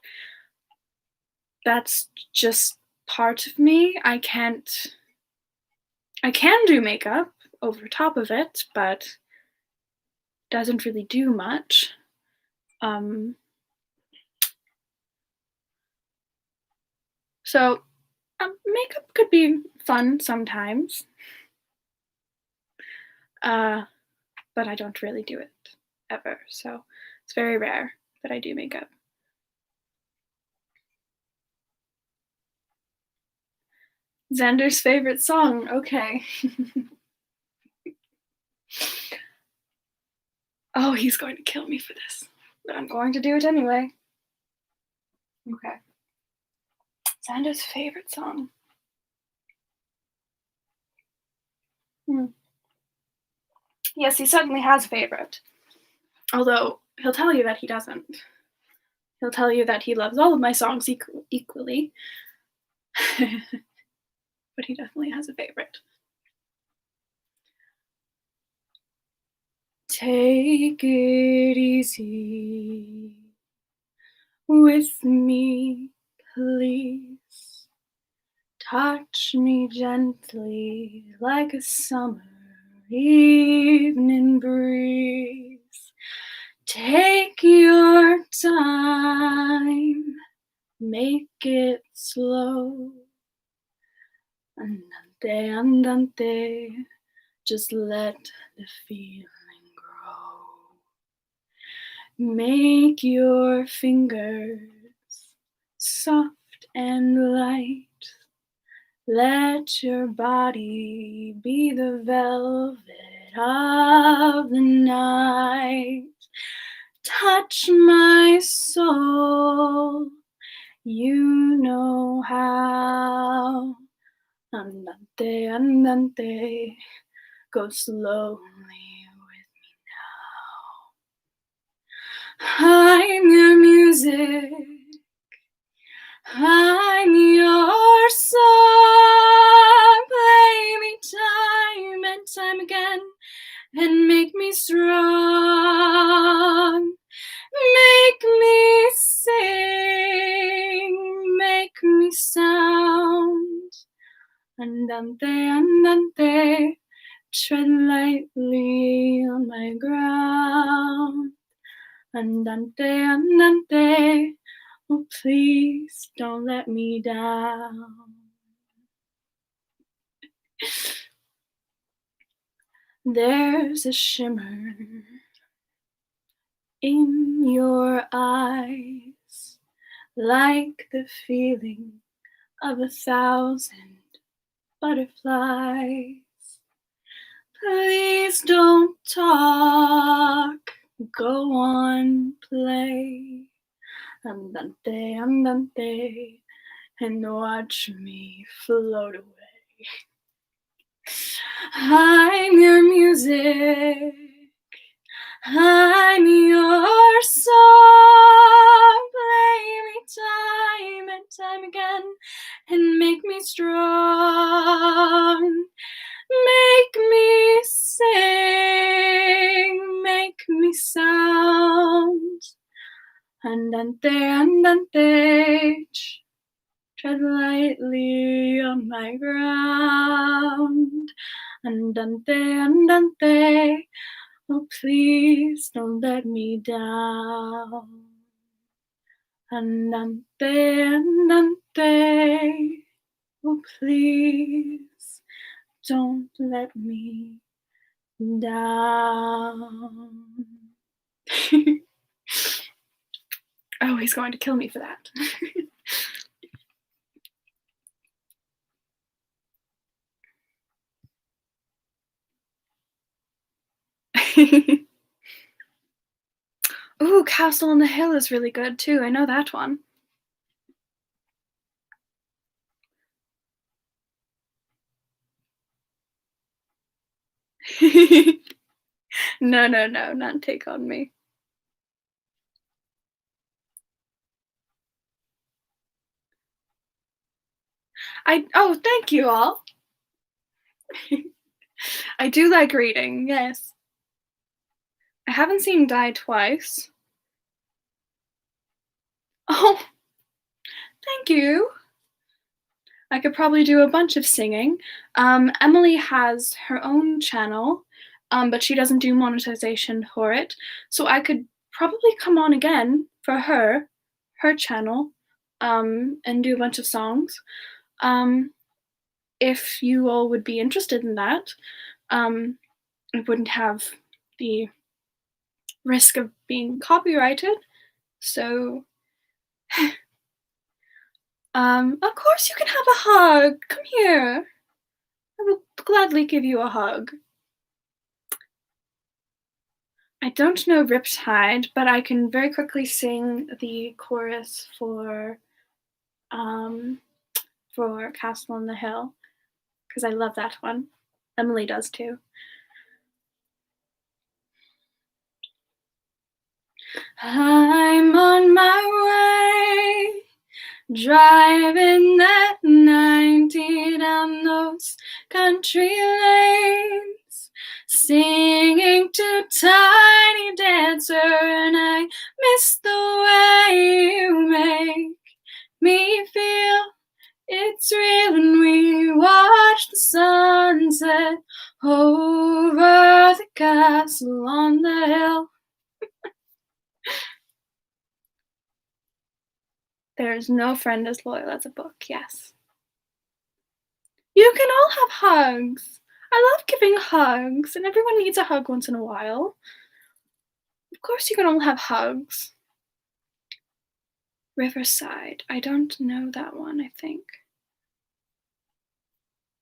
A: That's just part of me. I can do makeup over top of it, but doesn't really do much. Um, so makeup could be fun sometimes, but I don't really do it ever. So it's very rare that I do makeup. Xander's favorite song. Okay. Oh, he's going to kill me for this, but I'm going to do it anyway. Okay. Xander's favorite song. Hmm. Yes, he certainly has a favorite. Although he'll tell you that he doesn't. He'll tell you that he loves all of my songs equally. But he definitely has a favorite. Take it easy with me, please. Touch me gently like a summer evening breeze. Take your time, make it slow. Andante, andante, just let the feeling grow. Make your fingers soft and light. Let your body be the velvet of the night. Touch my soul, you know how. Andante, andante, go slowly with me now. I'm your music, I'm your song. Play me time and time again and make me strong. Make me sing, make me sound. Andante, andante, tread lightly on my ground. Andante, andante, oh please don't let me down. There's a shimmer in your eyes, like the feeling of 1,000 butterflies. Please don't talk, go on, play. Andante, andante, and watch me float away. I'm your music, I'm your song. Play me time and time again and make me strong. Make me sing, make me sound. Andante, andante, tread lightly on my ground. Andante, andante, oh please don't let me down. Andante, andante, oh please don't let me down. Oh, he's going to kill me for that. Ooh, Castle on the Hill is really good too. I know that one. No, no, no, not Take on Me. Thank you all. I do like reading, yes. I haven't seen Die Twice. Oh, thank you. I could probably do a bunch of singing. Emily has her own channel, but she doesn't do monetization for it. So I could probably come on again for her channel, and do a bunch of songs. Um, if you all would be interested in that, it wouldn't have the risk of being copyrighted. So, of course you can have a hug. Come here. I will gladly give you a hug. I don't know Riptide, but I can very quickly sing the chorus um for Castle on the Hill because I love that one. Emily does too. I'm on my way, driving that 90 down those country lanes, singing to Tiny Dancer, and I miss the way you make me feel. It's real when we watch the sunset over the castle on the hill. There's no friend as loyal as a book, yes. You can all have hugs. I love giving hugs, and everyone needs a hug once in a while. Of course, you can all have hugs. Riverside. I don't know that one, I think.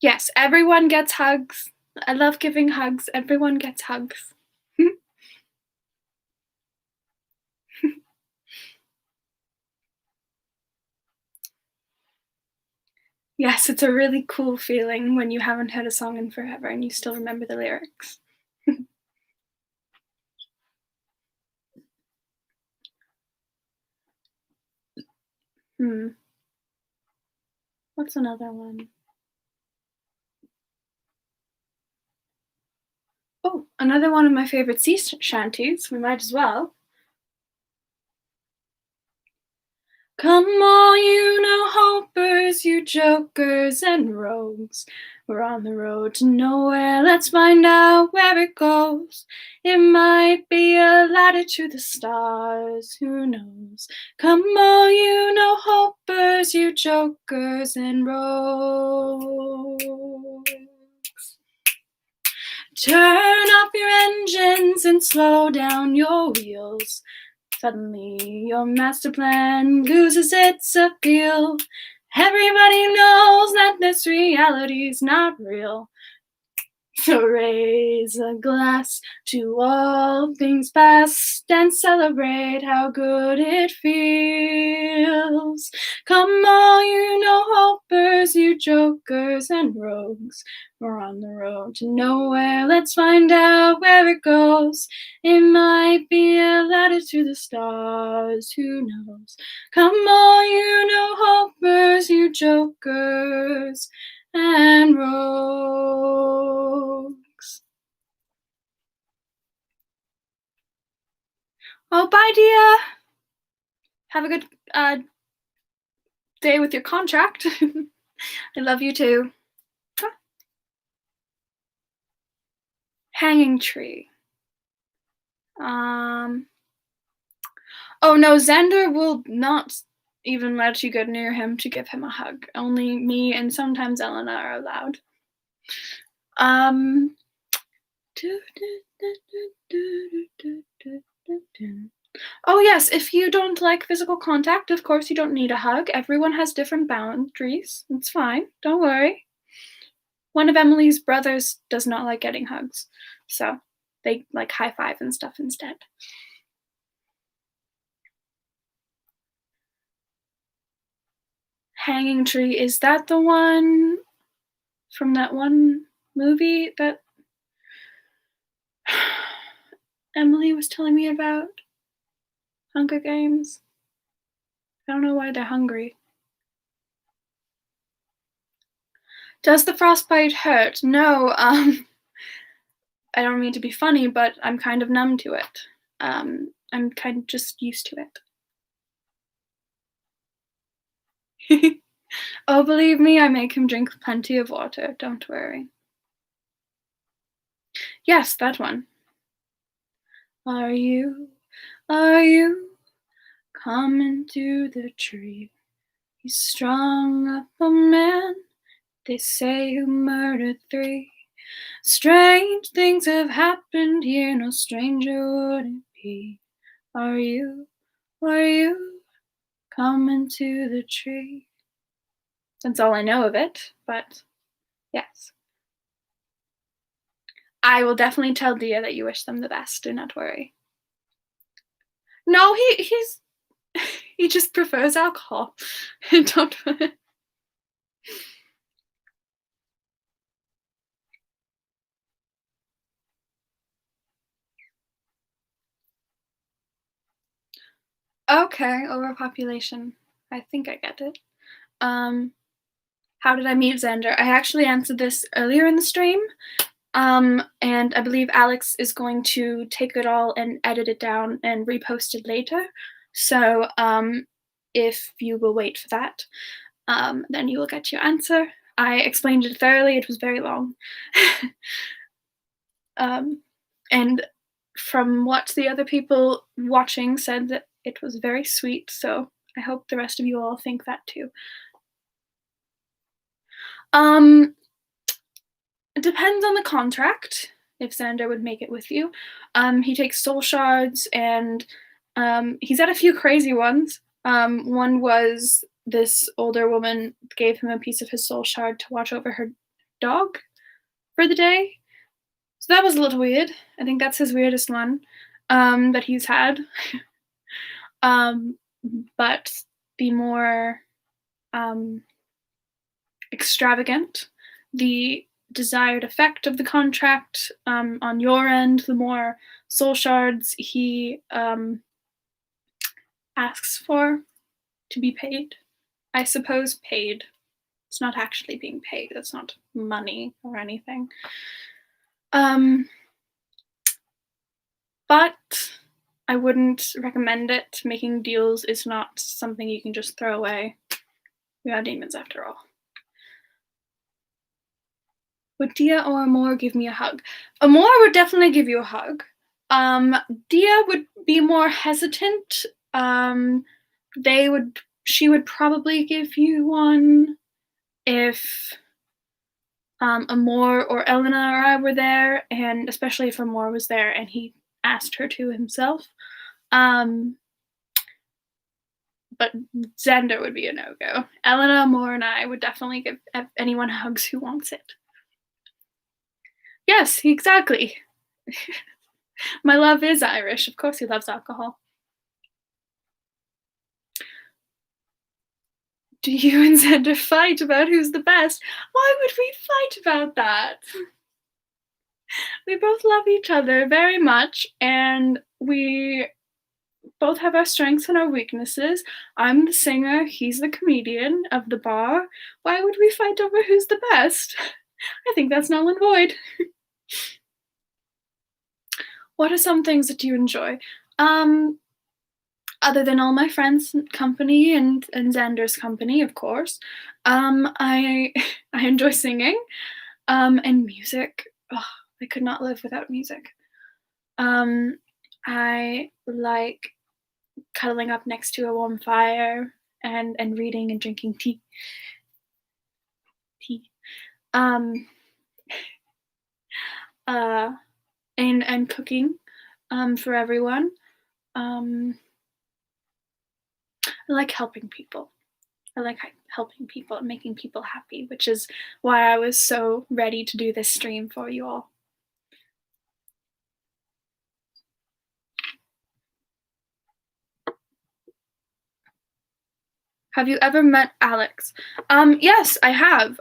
A: Yes, everyone gets hugs. I love giving hugs. Everyone gets hugs. Yes, it's a really cool feeling when you haven't heard a song in forever and you still remember the lyrics. Hmm. What's another one? Oh, another one of my favorite sea shanties. We might as well. Come all you no hopers, you jokers and rogues. We're on the road to nowhere, let's find out where it goes. It might be a ladder to the stars, who knows? Come all you no hopers, you jokers and rogues. Turn off your engines and slow down your wheels. Suddenly, your master plan loses its appeal. Everybody knows that this reality's not real. So raise a glass to all things past and celebrate how good it feels. Come all you no hopers, you jokers and rogues. We're on the road to nowhere, let's find out where it goes. It might be a ladder to the stars, who knows? Come all you no hopers, you jokers and rogues. Oh, bye, dear. Have a good day with your contract. I love you too. Hanging tree. Um. Oh no, Xander will not even let you get near him to give him a hug. Only me and sometimes Elena are allowed. Um. Oh, yes, if you don't like physical contact, of course you don't need a hug. Everyone has different boundaries. It's fine. Don't worry. One of Emily's brothers does not like getting hugs. So. they like high five and stuff instead. Hanging Tree, is that the one from that one movie that Emily was telling me about? Hunger Games? I don't know why they're hungry. Does the frostbite hurt? No, I don't mean to be funny, but I'm kind of numb to it. I'm kind of just used to it. Oh, believe me, I make him drink plenty of water, don't worry. Yes, that one. Are you coming to the tree? You strung up a man, they say, who murdered 3. Strange things have happened here, no stranger would it be. Are you coming to the tree? That's all I know of it, but yes. I will definitely tell Dia that you wish them the best, do not worry. No, he just prefers alcohol. Don't. Okay, overpopulation. I think I get it. Um, how did I meet Xander? I actually answered this earlier in the stream. And I believe Alex is going to take it all and edit it down and repost it later. So, if you will wait for that, then you will get your answer. I explained it thoroughly, it was very long. And from what the other people watching said, that it was very sweet, so I hope the rest of you all think that too. Um, it depends on the contract, if Xander would make it with you. He takes soul shards, and he's had a few crazy ones. One was this older woman gave him a piece of his soul shard to watch over her dog for the day. So that was a little weird. I think that's his weirdest one that he's had. But the more extravagant the desired effect of the contract on your end, the more soul shards he asks for to be paid. I suppose paid. It's not actually being paid. That's not money or anything. But I wouldn't recommend it. Making deals is not something you can just throw away. We are demons after all. Would Dia or Amor give me a hug? Amor would definitely give you a hug. Dia would be more hesitant. She would probably give you one if Amor or Elena or I were there, and especially if Amor was there and he asked her to himself. But Xander would be a no-go. Elena, Amor, and I would definitely give anyone hugs who wants it. Yes, exactly. My love is Irish. Of course he loves alcohol. Do you and Xander fight about who's the best? Why would we fight about that? We both love each other very much, and we both have our strengths and our weaknesses. I'm the singer, he's the comedian of the bar. Why would we fight over who's the best? I think that's null and void. What are some things that you enjoy? Other than all my friends' company and Xander's company, of course, I I enjoy singing, and music. Oh, I could not live without music. I like cuddling up next to a warm fire and reading and drinking tea. Tea. Um, and cooking for everyone. I like helping people. I like helping people and making people happy, which is why I was so ready to do this stream for you all. Have you ever met Alex? Yes, I have.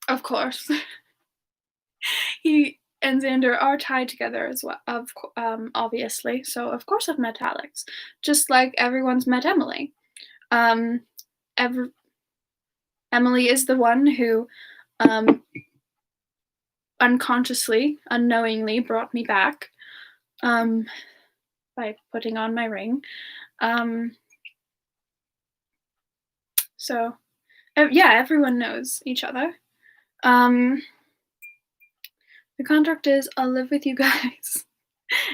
A: Of course. He and Xander are tied together as well, obviously. So of course I've met Alex, just like everyone's met Emily. Um, ever Emily is the one who, um, unconsciously, unknowingly brought me back, um, by putting on my ring. Um, so yeah, everyone knows each other. Um, the contract is I'll live with you guys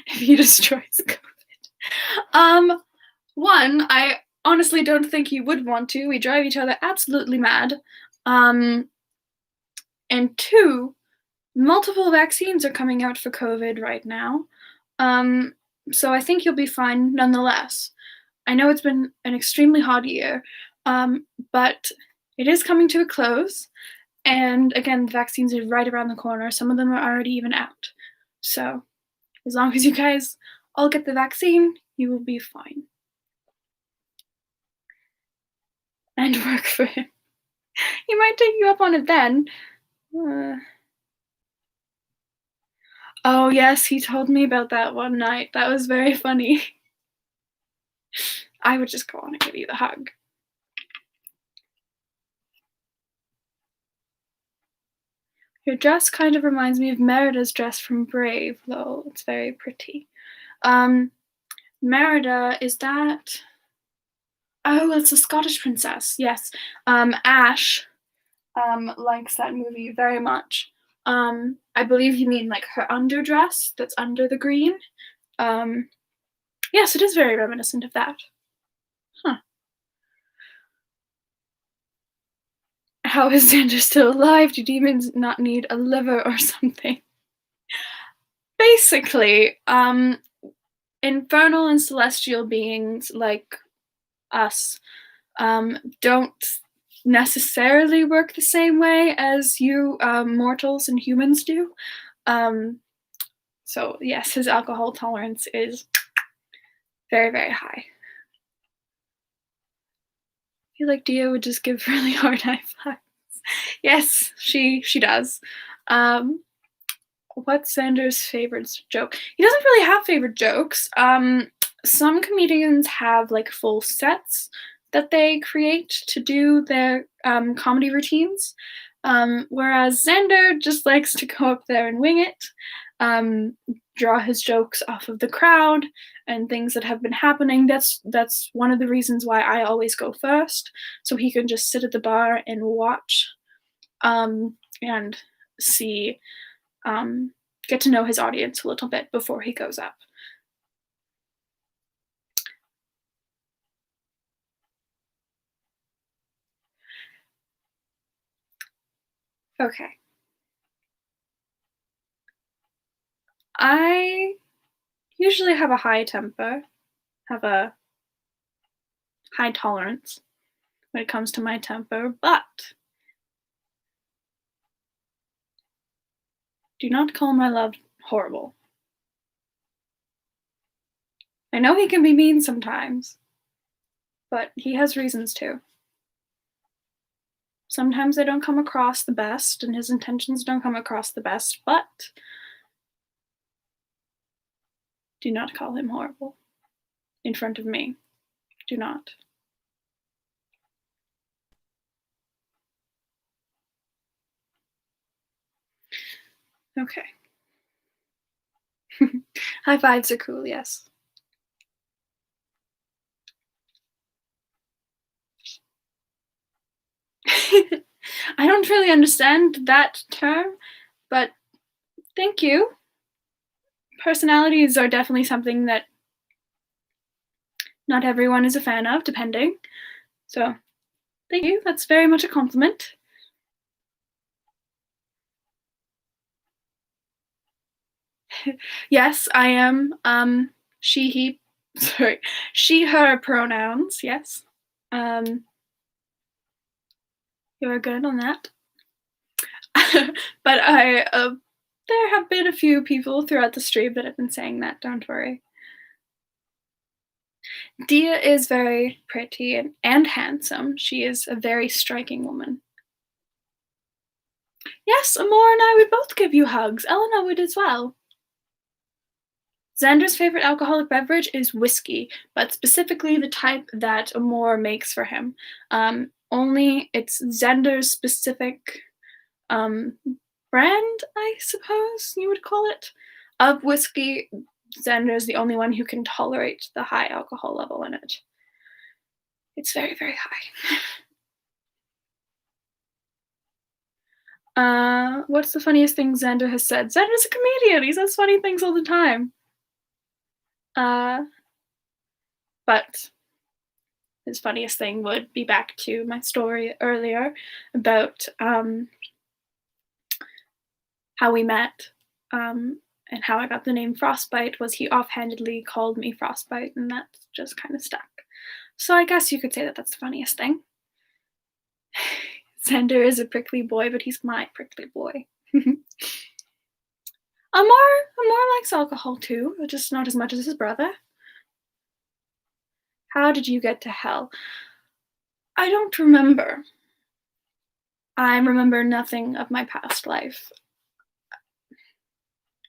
A: if he destroys COVID. One, I honestly don't think he would want to. We drive each other absolutely mad. Um, and two, multiple vaccines are coming out for COVID right now. Um, so I think you'll be fine nonetheless. I know it's been an extremely hot year, but it is coming to a close. And again, the vaccines are right around the corner. Some of them are already even out. So as long as you guys all get the vaccine, you will be fine. And work for him. He might take you up on it then. Oh, yes, he told me about that one night. That was very funny. I would just go on and give you the hug. Your dress kind of reminds me of Merida's dress from Brave, though it's very pretty. Merida, is that? Oh, it's a Scottish princess. Yes. Ash likes that movie very much. I believe you mean like her underdress that's under the green. Yes, it is very reminiscent of that. Huh. How is Xander still alive? Do demons not need a liver or something? Basically, infernal and celestial beings like us don't necessarily work the same way as you mortals and humans do. So yes, his alcohol tolerance is very, very high. I feel like Dia would just give really hard high fives. Yes, she does. What's Xander's favorite joke? He doesn't really have favorite jokes. Some comedians have like full sets that they create to do their comedy routines, whereas Xander just likes to go up there and wing it, draw his jokes off of the crowd and things that have been happening. That's one of the reasons why I always go first, so he can just sit at the bar and watch, and see, get to know his audience a little bit before he goes up. Okay. I usually have a high temper, have a high tolerance when it comes to my temper, but do not call my love horrible. I know he can be mean sometimes, but he has reasons to. Sometimes they don't come across the best, and his intentions don't come across the best, but do not call him horrible in front of me. Do not. Okay. High fives are cool, yes. I don't really understand that term, but thank you. Personalities are definitely something that not everyone is a fan of, depending. So, thank you. That's very much a compliment. Yes, I am. She, he, sorry, she, her pronouns. Yes. Um, you are good on that. But there have been a few people throughout the stream that have been saying that. Don't worry. Dia is very pretty and handsome. She is a very striking woman. Yes, Amor and I would both give you hugs. Elena would as well. Xander's favorite alcoholic beverage is whiskey, but specifically the type that Amor makes for him. Only it's Xander's specific um, brand, I suppose you would call it, of whiskey. Xander is the only one who can tolerate the high alcohol level in it. It's very, very high. What's the funniest thing Xander has said? Xander's a comedian. He says funny things all the time. Uh, but his funniest thing would be back to my story earlier about how we met and how I got the name Frostbyte was he offhandedly called me Frostbyte, and that just kind of stuck. So I guess you could say that that's the funniest thing. Xander is a prickly boy, but he's my prickly boy. Amar likes alcohol too, just not as much as his brother. How did you get to hell? I don't remember. I remember nothing of my past life.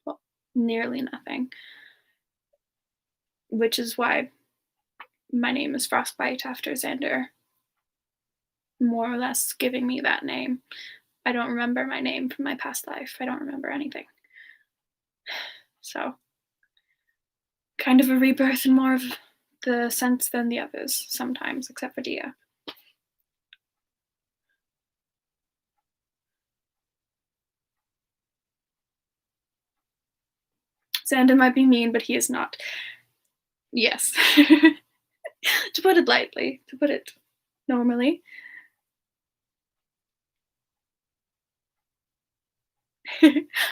A: Well, nearly nothing. Which is why my name is Frostbyte after Xander more or less giving me that name. I don't remember my name from my past life. I don't remember anything. So, kind of a rebirth in more of the sense than the others sometimes, except for Dia. Xander might be mean, but he is not. Yes. To put it lightly, to put it normally.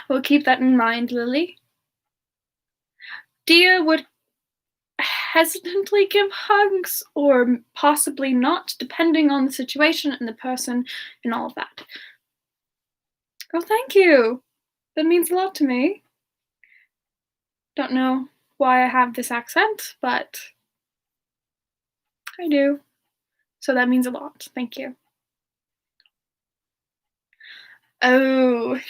A: We'll keep that in mind, Lily. Dia would hesitantly give hugs, or possibly not, depending on the situation and the person and all of that. Oh, thank you. That means a lot to me. Don't know why I have this accent, but I do. So that means a lot. Thank you. Oh.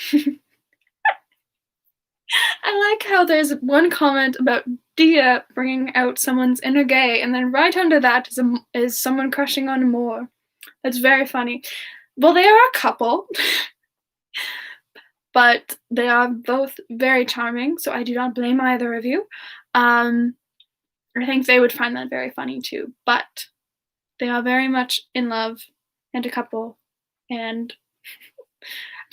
A: I like how there's one comment about Dia bringing out someone's inner gay, and then right under that is someone crushing on Amor. That's very funny. Well, they are a couple, but they are both very charming, so I do not blame either of you. I think they would find that very funny too, but they are very much in love and a couple, and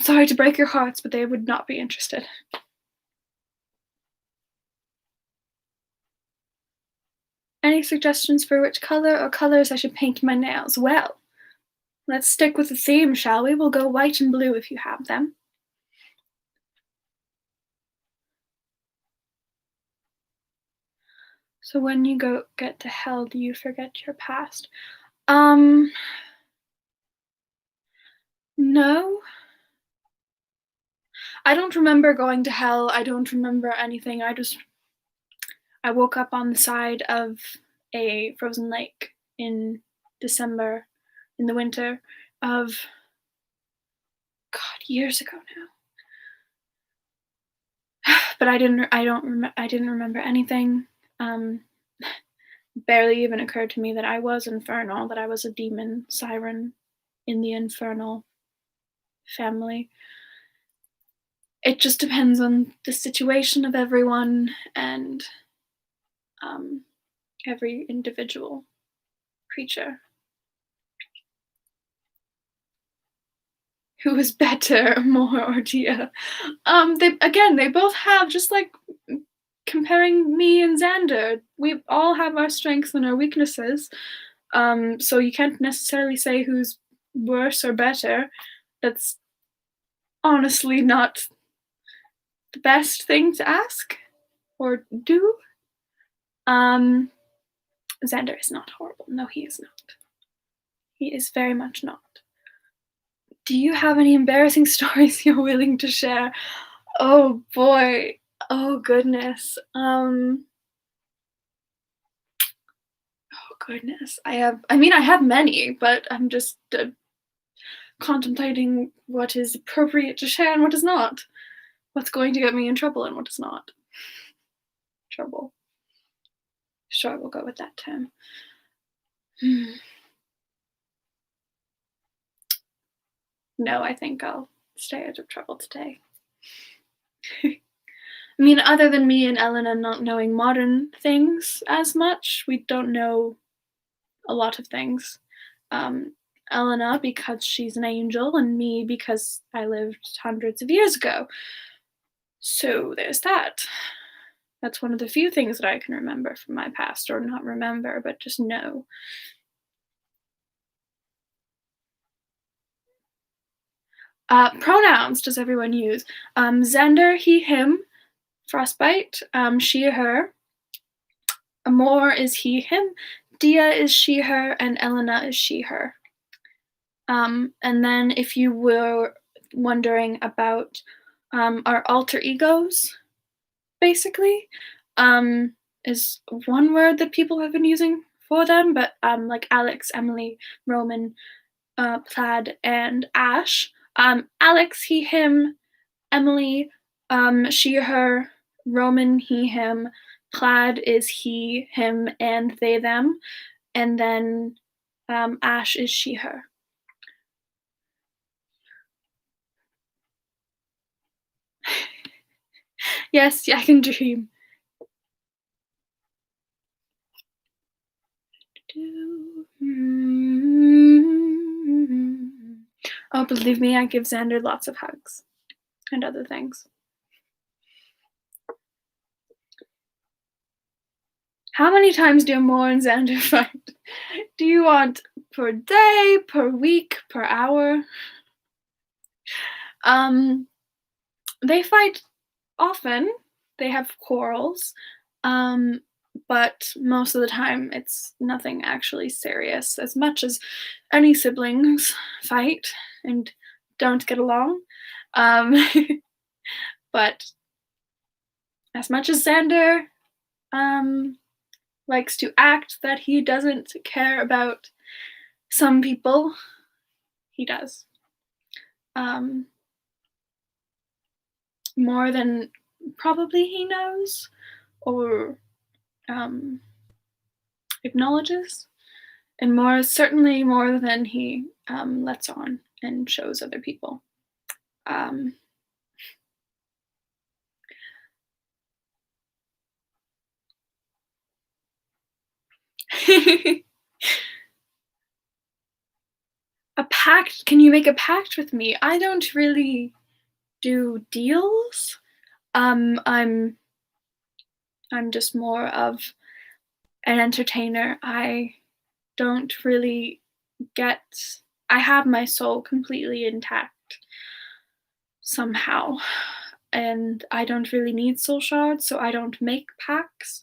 A: I'm sorry to break your hearts, but they would not be interested. Any suggestions for which color or colors I should paint my nails? Well, let's stick with the theme, shall we? We'll go white and blue if you have them. So when you get to hell, do you forget your past? No. I don't remember going to hell. I don't remember anything. I woke up on the side of a frozen lake in December, in the winter of, God, years ago now. But I didn't remember anything. Barely even occurred to me that I was infernal, that I was a demon siren in the infernal family. It just depends on the situation of everyone and every individual creature. Who is better, more or Dia? They both have, just like comparing me and Xander. We all have our strengths and our weaknesses. So you can't necessarily say who's worse or better. That's honestly not the best thing to ask or do. Xander is not horrible. No, he is not. He is very much not. Do you have any embarrassing stories you're willing to share? Oh boy. Oh goodness. goodness. I have many, but I'm just contemplating what is appropriate to share and what is not. What's going to get me in trouble and what is not. Trouble. Sure, we'll go with that term. No, I think I'll stay out of trouble today. I mean, other than me and Elena not knowing modern things as much, we don't know a lot of things. Elena because she's an angel, and me because I lived hundreds of years ago. So there's that. That's one of the few things that I can remember from my past, or not remember, but just know. Pronouns does everyone use? Xander, he, him. Frostbyte, she, her. Amor is he, him. Dia is she, her, and Elena is she, her. And then if you were wondering about our alter egos, basically, is one word that people have been using for them, but like Alex, Emily, Roman, Plaid, and Ash. Alex, he, him. Emily, she, her. Roman, he, him. Plaid is he, him, and they, them. And then Ash is she, her. Yes, I can dream. Oh, believe me, I give Xander lots of hugs and other things. How many times do Amor and Xander fight? Do you want per day, per week, per hour? They fight often. They have quarrels. But most of the time it's nothing actually serious, as much as any siblings fight and don't get along. But as much as Xander likes to act that he doesn't care about some people, he does. More than probably he knows or acknowledges, and certainly more than he lets on and shows other people. A pact? Can you make a pact with me? I don't really do deals. I'm just more of an entertainer. I don't really I have my soul completely intact somehow, and I don't really need soul shards, so I don't make pacts.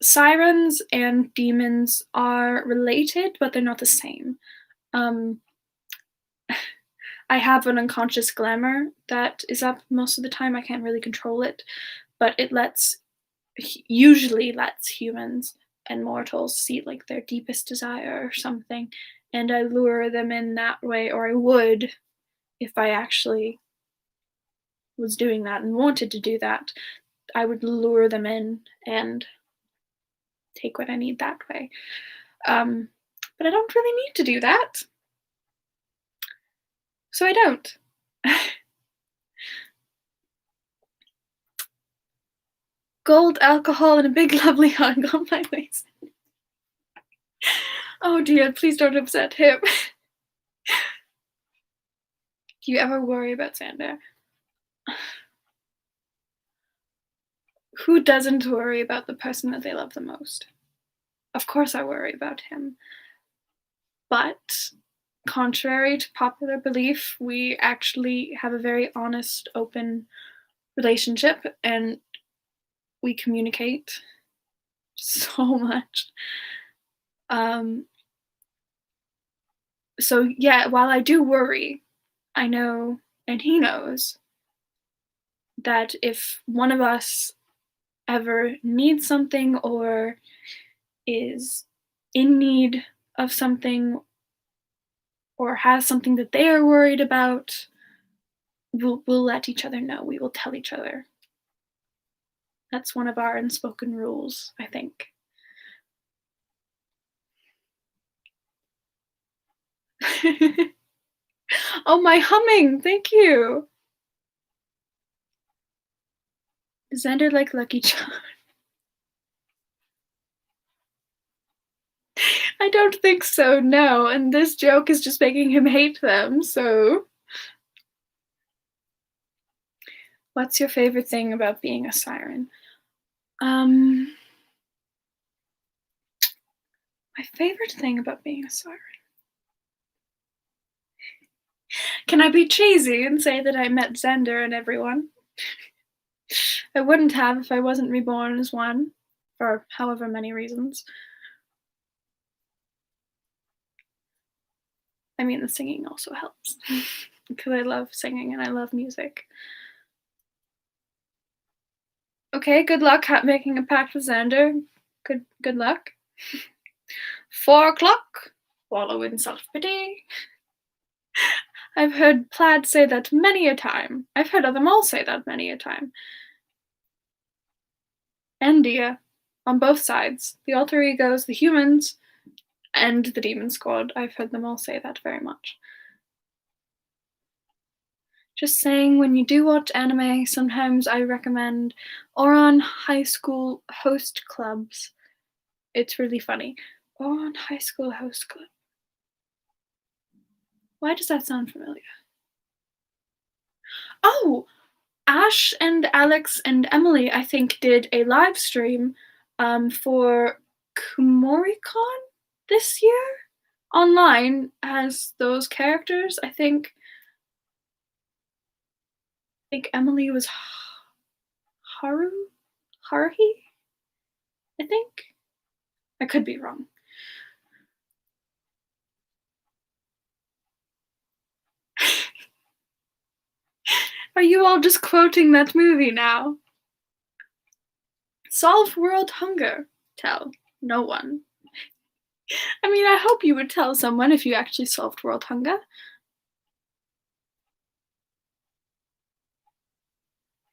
A: Sirens and demons are related, but they're not the same. I have an unconscious glamour that is up most of the time. I can't really control it, but it usually lets humans and mortals see like their deepest desire or something, and I lure them in that way, or I would if I actually was doing that and wanted to do that. I would lure them in and take what I need that way. But I don't really need to do that. So I don't. Gold, alcohol, and a big lovely hug on my waist. Oh dear, please don't upset him. Do you ever worry about Xander? Who doesn't worry about the person that they love the most? Of course I worry about him. But contrary to popular belief, we actually have a very honest, open relationship, and we communicate so much. So yeah, while I do worry, I know, and he knows, that if one of us ever needs something or is in need of something or has something that they are worried about, we'll let each other know. We will tell each other. That's one of our unspoken rules, I think. Oh, my humming! Thank you. Does Xander like Lucky Charms? I don't think so, no, and this joke is just making him hate them, so. What's your favorite thing about being a siren? My favorite thing about being a siren. Can I be cheesy and say that I met Xander and everyone? I wouldn't have if I wasn't reborn as one, for however many reasons. I mean, the singing also helps, because I love singing and I love music. Okay, good luck making a pact with Xander. Good luck. 4 o'clock. Wallow in self-pity. I've heard Plaid say that many a time. I've heard them all say that many a time. And Dia. On both sides. The alter egos, the humans, and the demon squad. I've heard them all say that very much. Just saying, when you do watch anime, sometimes I recommend Ouran High School Host Clubs. It's really funny. Ouran High School Host Club. Why does that sound familiar? Oh! Ash and Alex and Emily, I think, did a live stream for Kumoricon this year online as those characters. I think Emily was Haruhi, I think. I could be wrong. Are you all just quoting that movie now? Solve world hunger. Tell no one. I mean, I hope you would tell someone if you actually solved world hunger.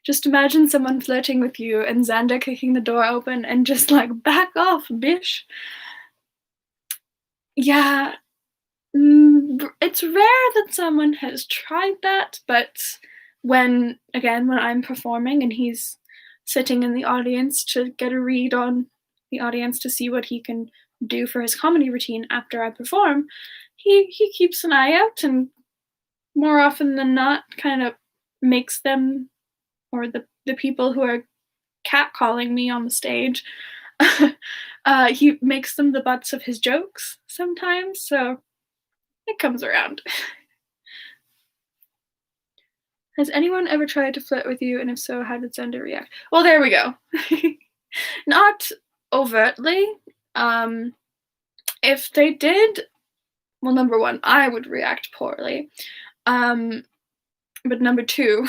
A: Just imagine someone flirting with you and Xander kicking the door open and just like, back off, bish. Yeah, it's rare that someone has tried that, but when I'm performing and he's sitting in the audience to get a read on the audience to see what he can do for his comedy routine after I perform, he keeps an eye out and more often than not kind of makes them or the people who are catcalling me on the stage, he makes them the butts of his jokes sometimes, so it comes around. Has anyone ever tried to flirt with you, and if so, how did Xander react? Well, there we go. Not overtly. If they did, well, number one, I would react poorly. But number two,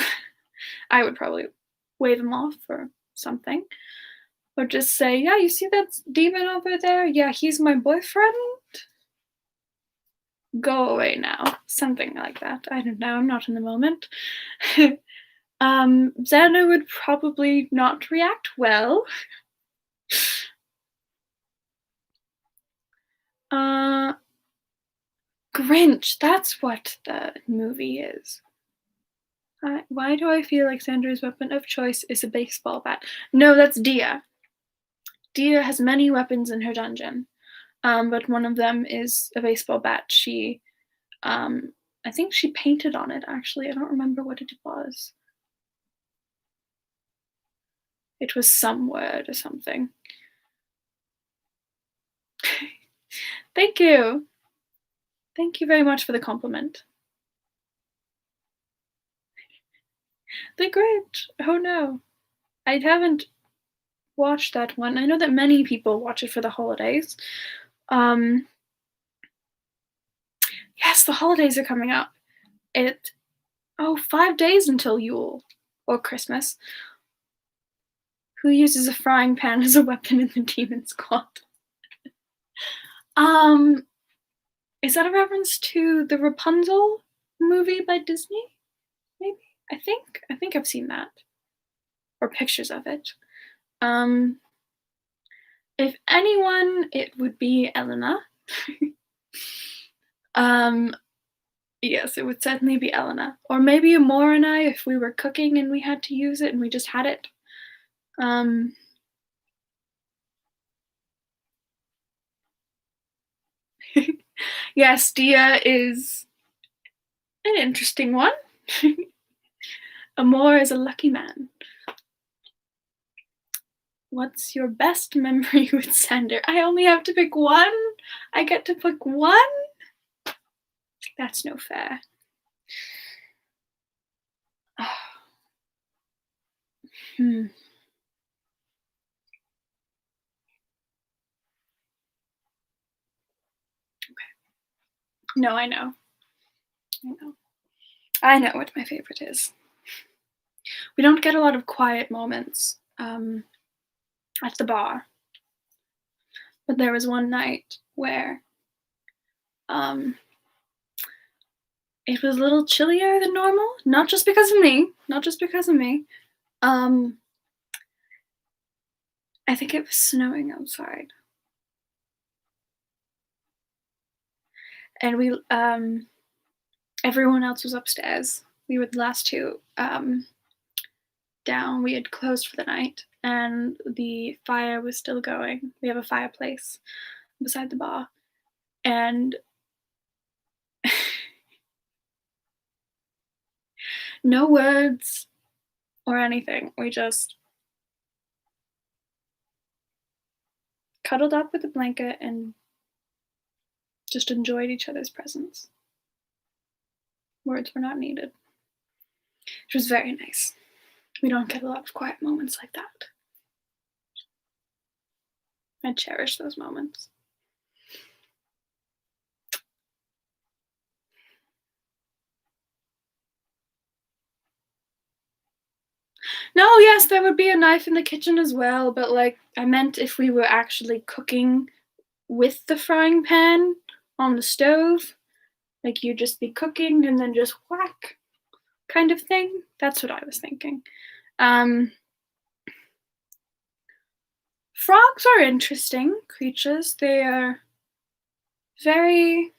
A: I would probably wave him off or something. Or just say, yeah, you see that demon over there? Yeah, he's my boyfriend. Go away now. Something like that. I don't know. I'm not in the moment. Xander would probably not react well. Grinch. That's what the movie is. Why do I feel like Xander's weapon of choice is a baseball bat? No, that's Dia. Dia has many weapons in her dungeon, but one of them is a baseball bat. I think she painted on it, actually. I don't remember what it was. It was some word or something. Thank you. Thank you very much for the compliment. The Grinch. Oh no. I haven't watched that one. I know that many people watch it for the holidays. Yes, the holidays are coming up. 5 days until Yule or Christmas. Who uses a frying pan as a weapon in the Demon Squad? Um, is that a reference to the Rapunzel movie by Disney? Maybe? I think I've seen that, or pictures of it. Um, if anyone, it would be Elena. Um, yes, it would certainly be Elena. Or maybe Amor and I if we were cooking and we had to use it and we just had it. Um, yes, Dia is an interesting one. Amor is a lucky man. What's your best memory with Xander? I only have to pick one? I get to pick one? That's no fair. Hmm. No, I know. I know. I know what my favorite is. We don't get a lot of quiet moments at the bar, but there was one night where um, it was a little chillier than normal. Not just because of me. Not just because of me. Um, I think it was snowing outside, and we everyone else was upstairs. We were the last two down. We had closed for the night, and the fire was still going. We have a fireplace beside the bar, and no words or anything. We just cuddled up with a blanket and just enjoyed each other's presence. Words were not needed. It was very nice. We don't get a lot of quiet moments like that. I cherish those moments. No, yes, there would be a knife in the kitchen as well, but like I meant if we were actually cooking with the frying pan on the stove, like you'd just be cooking and then just whack kind of thing. That's what I was thinking. Um, Frogs are interesting creatures. They are very.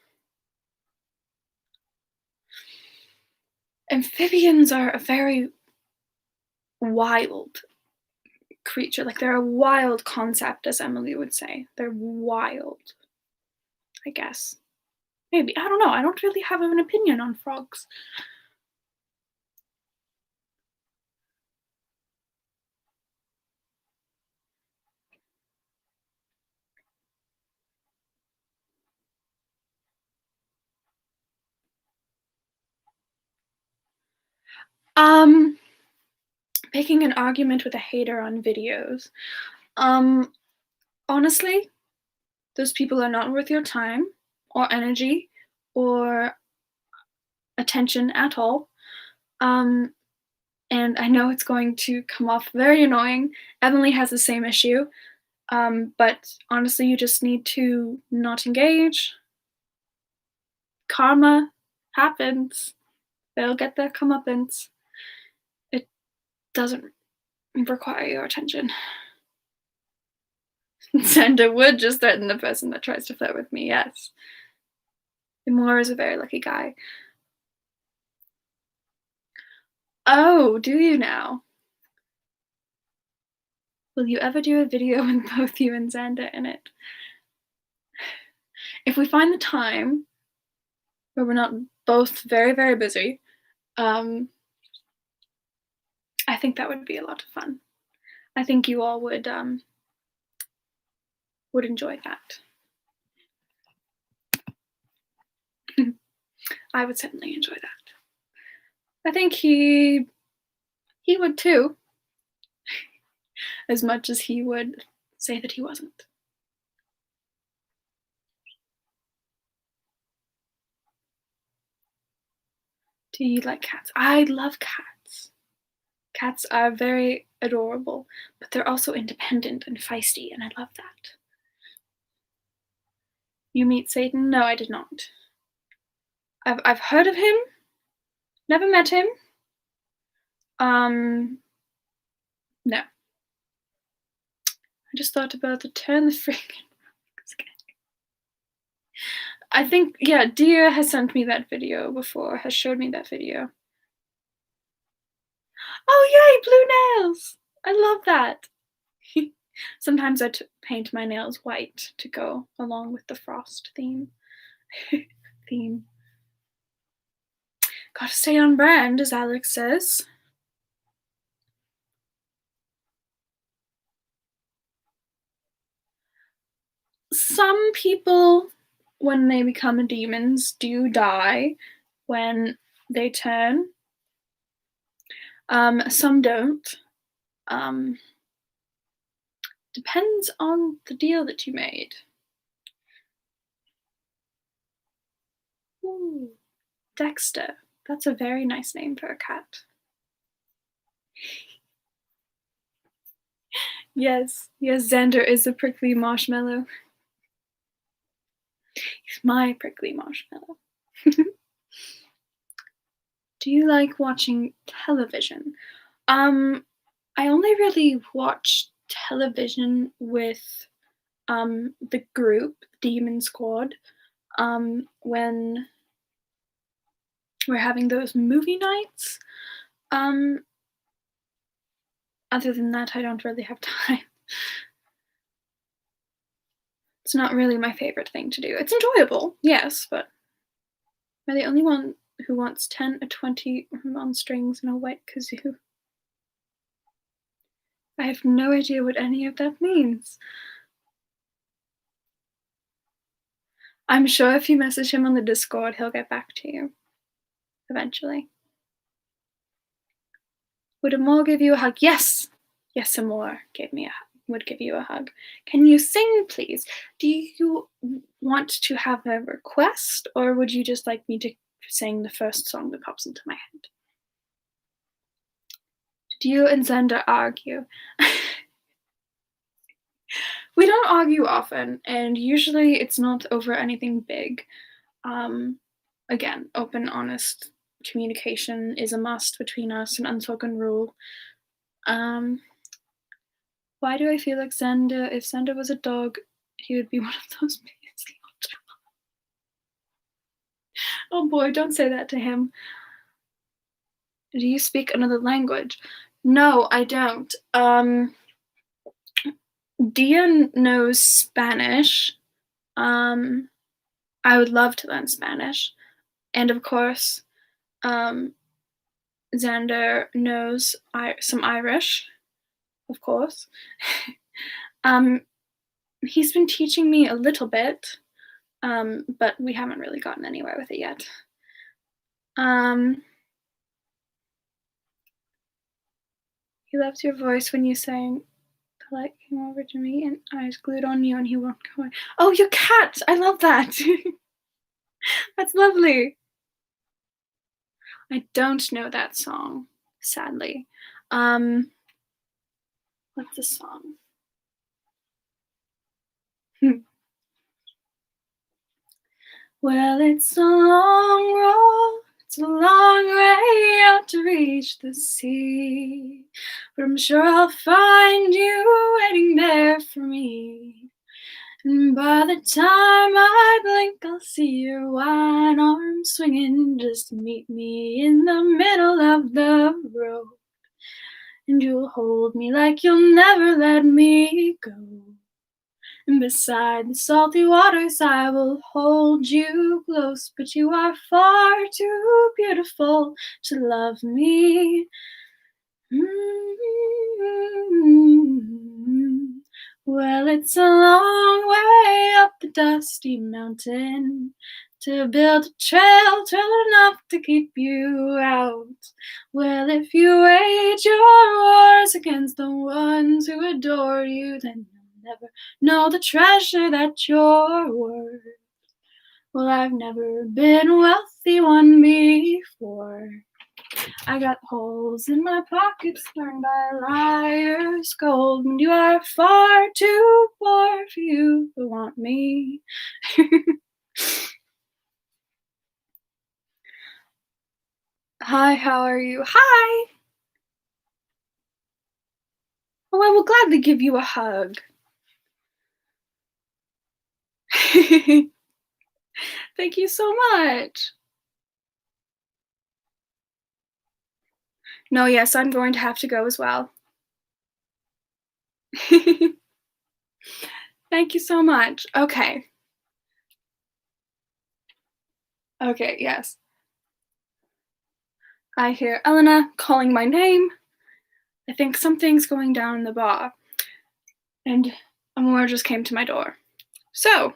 A: Amphibians are a very wild creature. Like they're a wild concept, as Emily would say. They're wild, I guess. Maybe. I don't know. I don't really have an opinion on frogs. Um, Picking an argument with a hater on videos. Um, Honestly, those people are not worth your time or energy or attention at all. Um, and I know it's going to come off very annoying. Emily has the same issue. But honestly, you just need to not engage. Karma happens. They'll get their comeuppance. It doesn't require your attention. Xander would just threaten the person that tries to flirt with me, yes. Moore is a very lucky guy. Oh, do you now? Will you ever do a video with both you and Xander in it? If we find the time where we're not both very, very busy, I think that would be a lot of fun. I think you all would enjoy that. I would certainly enjoy that. I think he would too, as much as he would say that he wasn't. Do you like cats? I love cats. Cats are very adorable, but they're also independent and feisty, and I love that. You meet Satan? No, I did not. I've heard of him, never met him. No. I just thought about to turn the freaking. I think, yeah, Dia has sent me that video before, has showed me that video. Oh, yay, blue nails! I love that. Sometimes I paint my nails white to go along with the frost theme. Gotta stay on brand, as Alex says. Some people, when they become demons, do die when they turn. Some don't. Depends on the deal that you made. Ooh, Dexter. That's a very nice name for a cat. Yes, Xander is a prickly marshmallow. He's my prickly marshmallow. Do you like watching television? I only really watch television with the group, Demon Squad, when we're having those movie nights. Other than that, I don't really have time. It's not really my favorite thing to do. It's enjoyable, yes, but am I the only one who wants 10 or 20 on strings and a white kazoo? I have no idea what any of that means. I'm sure if you message him on the Discord, he'll get back to you. Eventually. Would Amor give you a hug? Yes! Yes, Amor would give you a hug. Can you sing, please? Do you want to have a request, or would you just like me to sing the first song that pops into my head? Do you and Xander argue? We don't argue often, and usually it's not over anything big. Again, open, honest communication is a must between us, an unspoken rule. Why do I feel like Xander, if Xander was a dog, he would be one of those babies? Oh boy, don't say that to him. Do you speak another language? No, I don't. Dia knows Spanish. I would love to learn Spanish. And of course, Xander knows some Irish, of course. He's been teaching me a little bit, but we haven't really gotten anywhere with it yet. He loves your voice when you sang. The light came over to me and eyes glued on you and he won't go away. Oh, your cat! I love that! That's lovely. I don't know that song, sadly. What's the song? Well, it's a long road, it's a long way out to reach the sea, but I'm sure I'll find you waiting there for me. And by the time I blink, I'll see your wide arms swinging just to meet me in the middle of the road. And you'll hold me like you'll never let me go. And beside the salty waters I will hold you close, but you are far too beautiful to love me. Well, it's a long way up the dusty mountain to build a trail tall enough to keep you out. Well, if you wage your wars against the ones who adore you, then you'll never know the treasure that you're worth. Well, I've never been a wealthy one before. I got holes in my pockets turned by liar's gold, and you are far too poor for you to want me. Hi, how are you? Hi! Oh, I will gladly give you a hug. Thank you so much. No, yes, I'm going to have to go as well. Thank you so much. Okay. Okay, yes. I hear Elena calling my name. I think something's going down in the bar. And Amora just came to my door. So,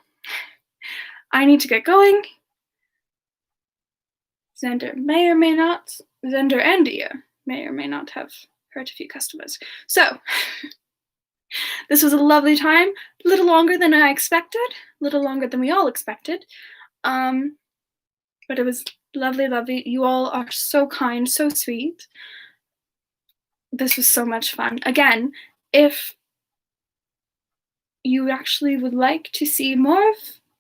A: I need to get going. Xander and Dia may or may not have hurt a few customers. So, this was a lovely time, a little longer than I expected, a little longer than we all expected. But it was lovely, lovely. You all are so kind, so sweet. This was so much fun. Again, if you actually would like to see more of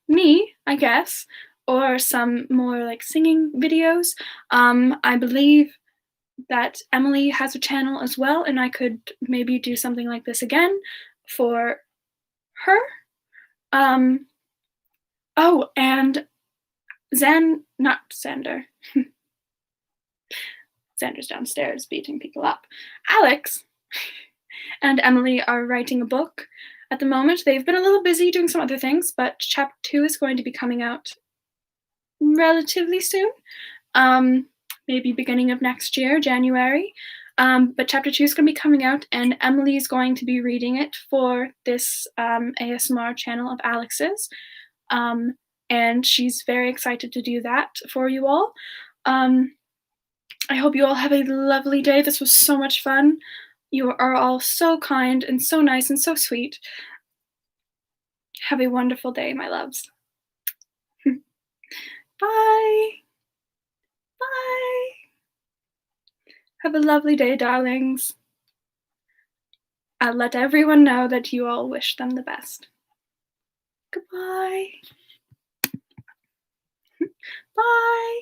A: me, I guess, or some more like singing videos, I believe that Emily has a channel as well, and I could maybe do something like this again for her. Oh, and not Xander. Xander's downstairs beating people up. Alex and Emily are writing a book at the moment. They've been a little busy doing some other things, but chapter 2 is going to be coming out relatively soon. Maybe beginning of next year, January. But chapter 2 is going to be coming out, and Emily is going to be reading it for this ASMR channel of Alex's. And she's very excited to do that for you all. I hope you all have a lovely day. This was so much fun. You are all so kind and so nice and so sweet. Have a wonderful day, my loves. Bye. Bye. Have a lovely day, darlings. I'll let everyone know that you all wish them the best. Goodbye. Bye.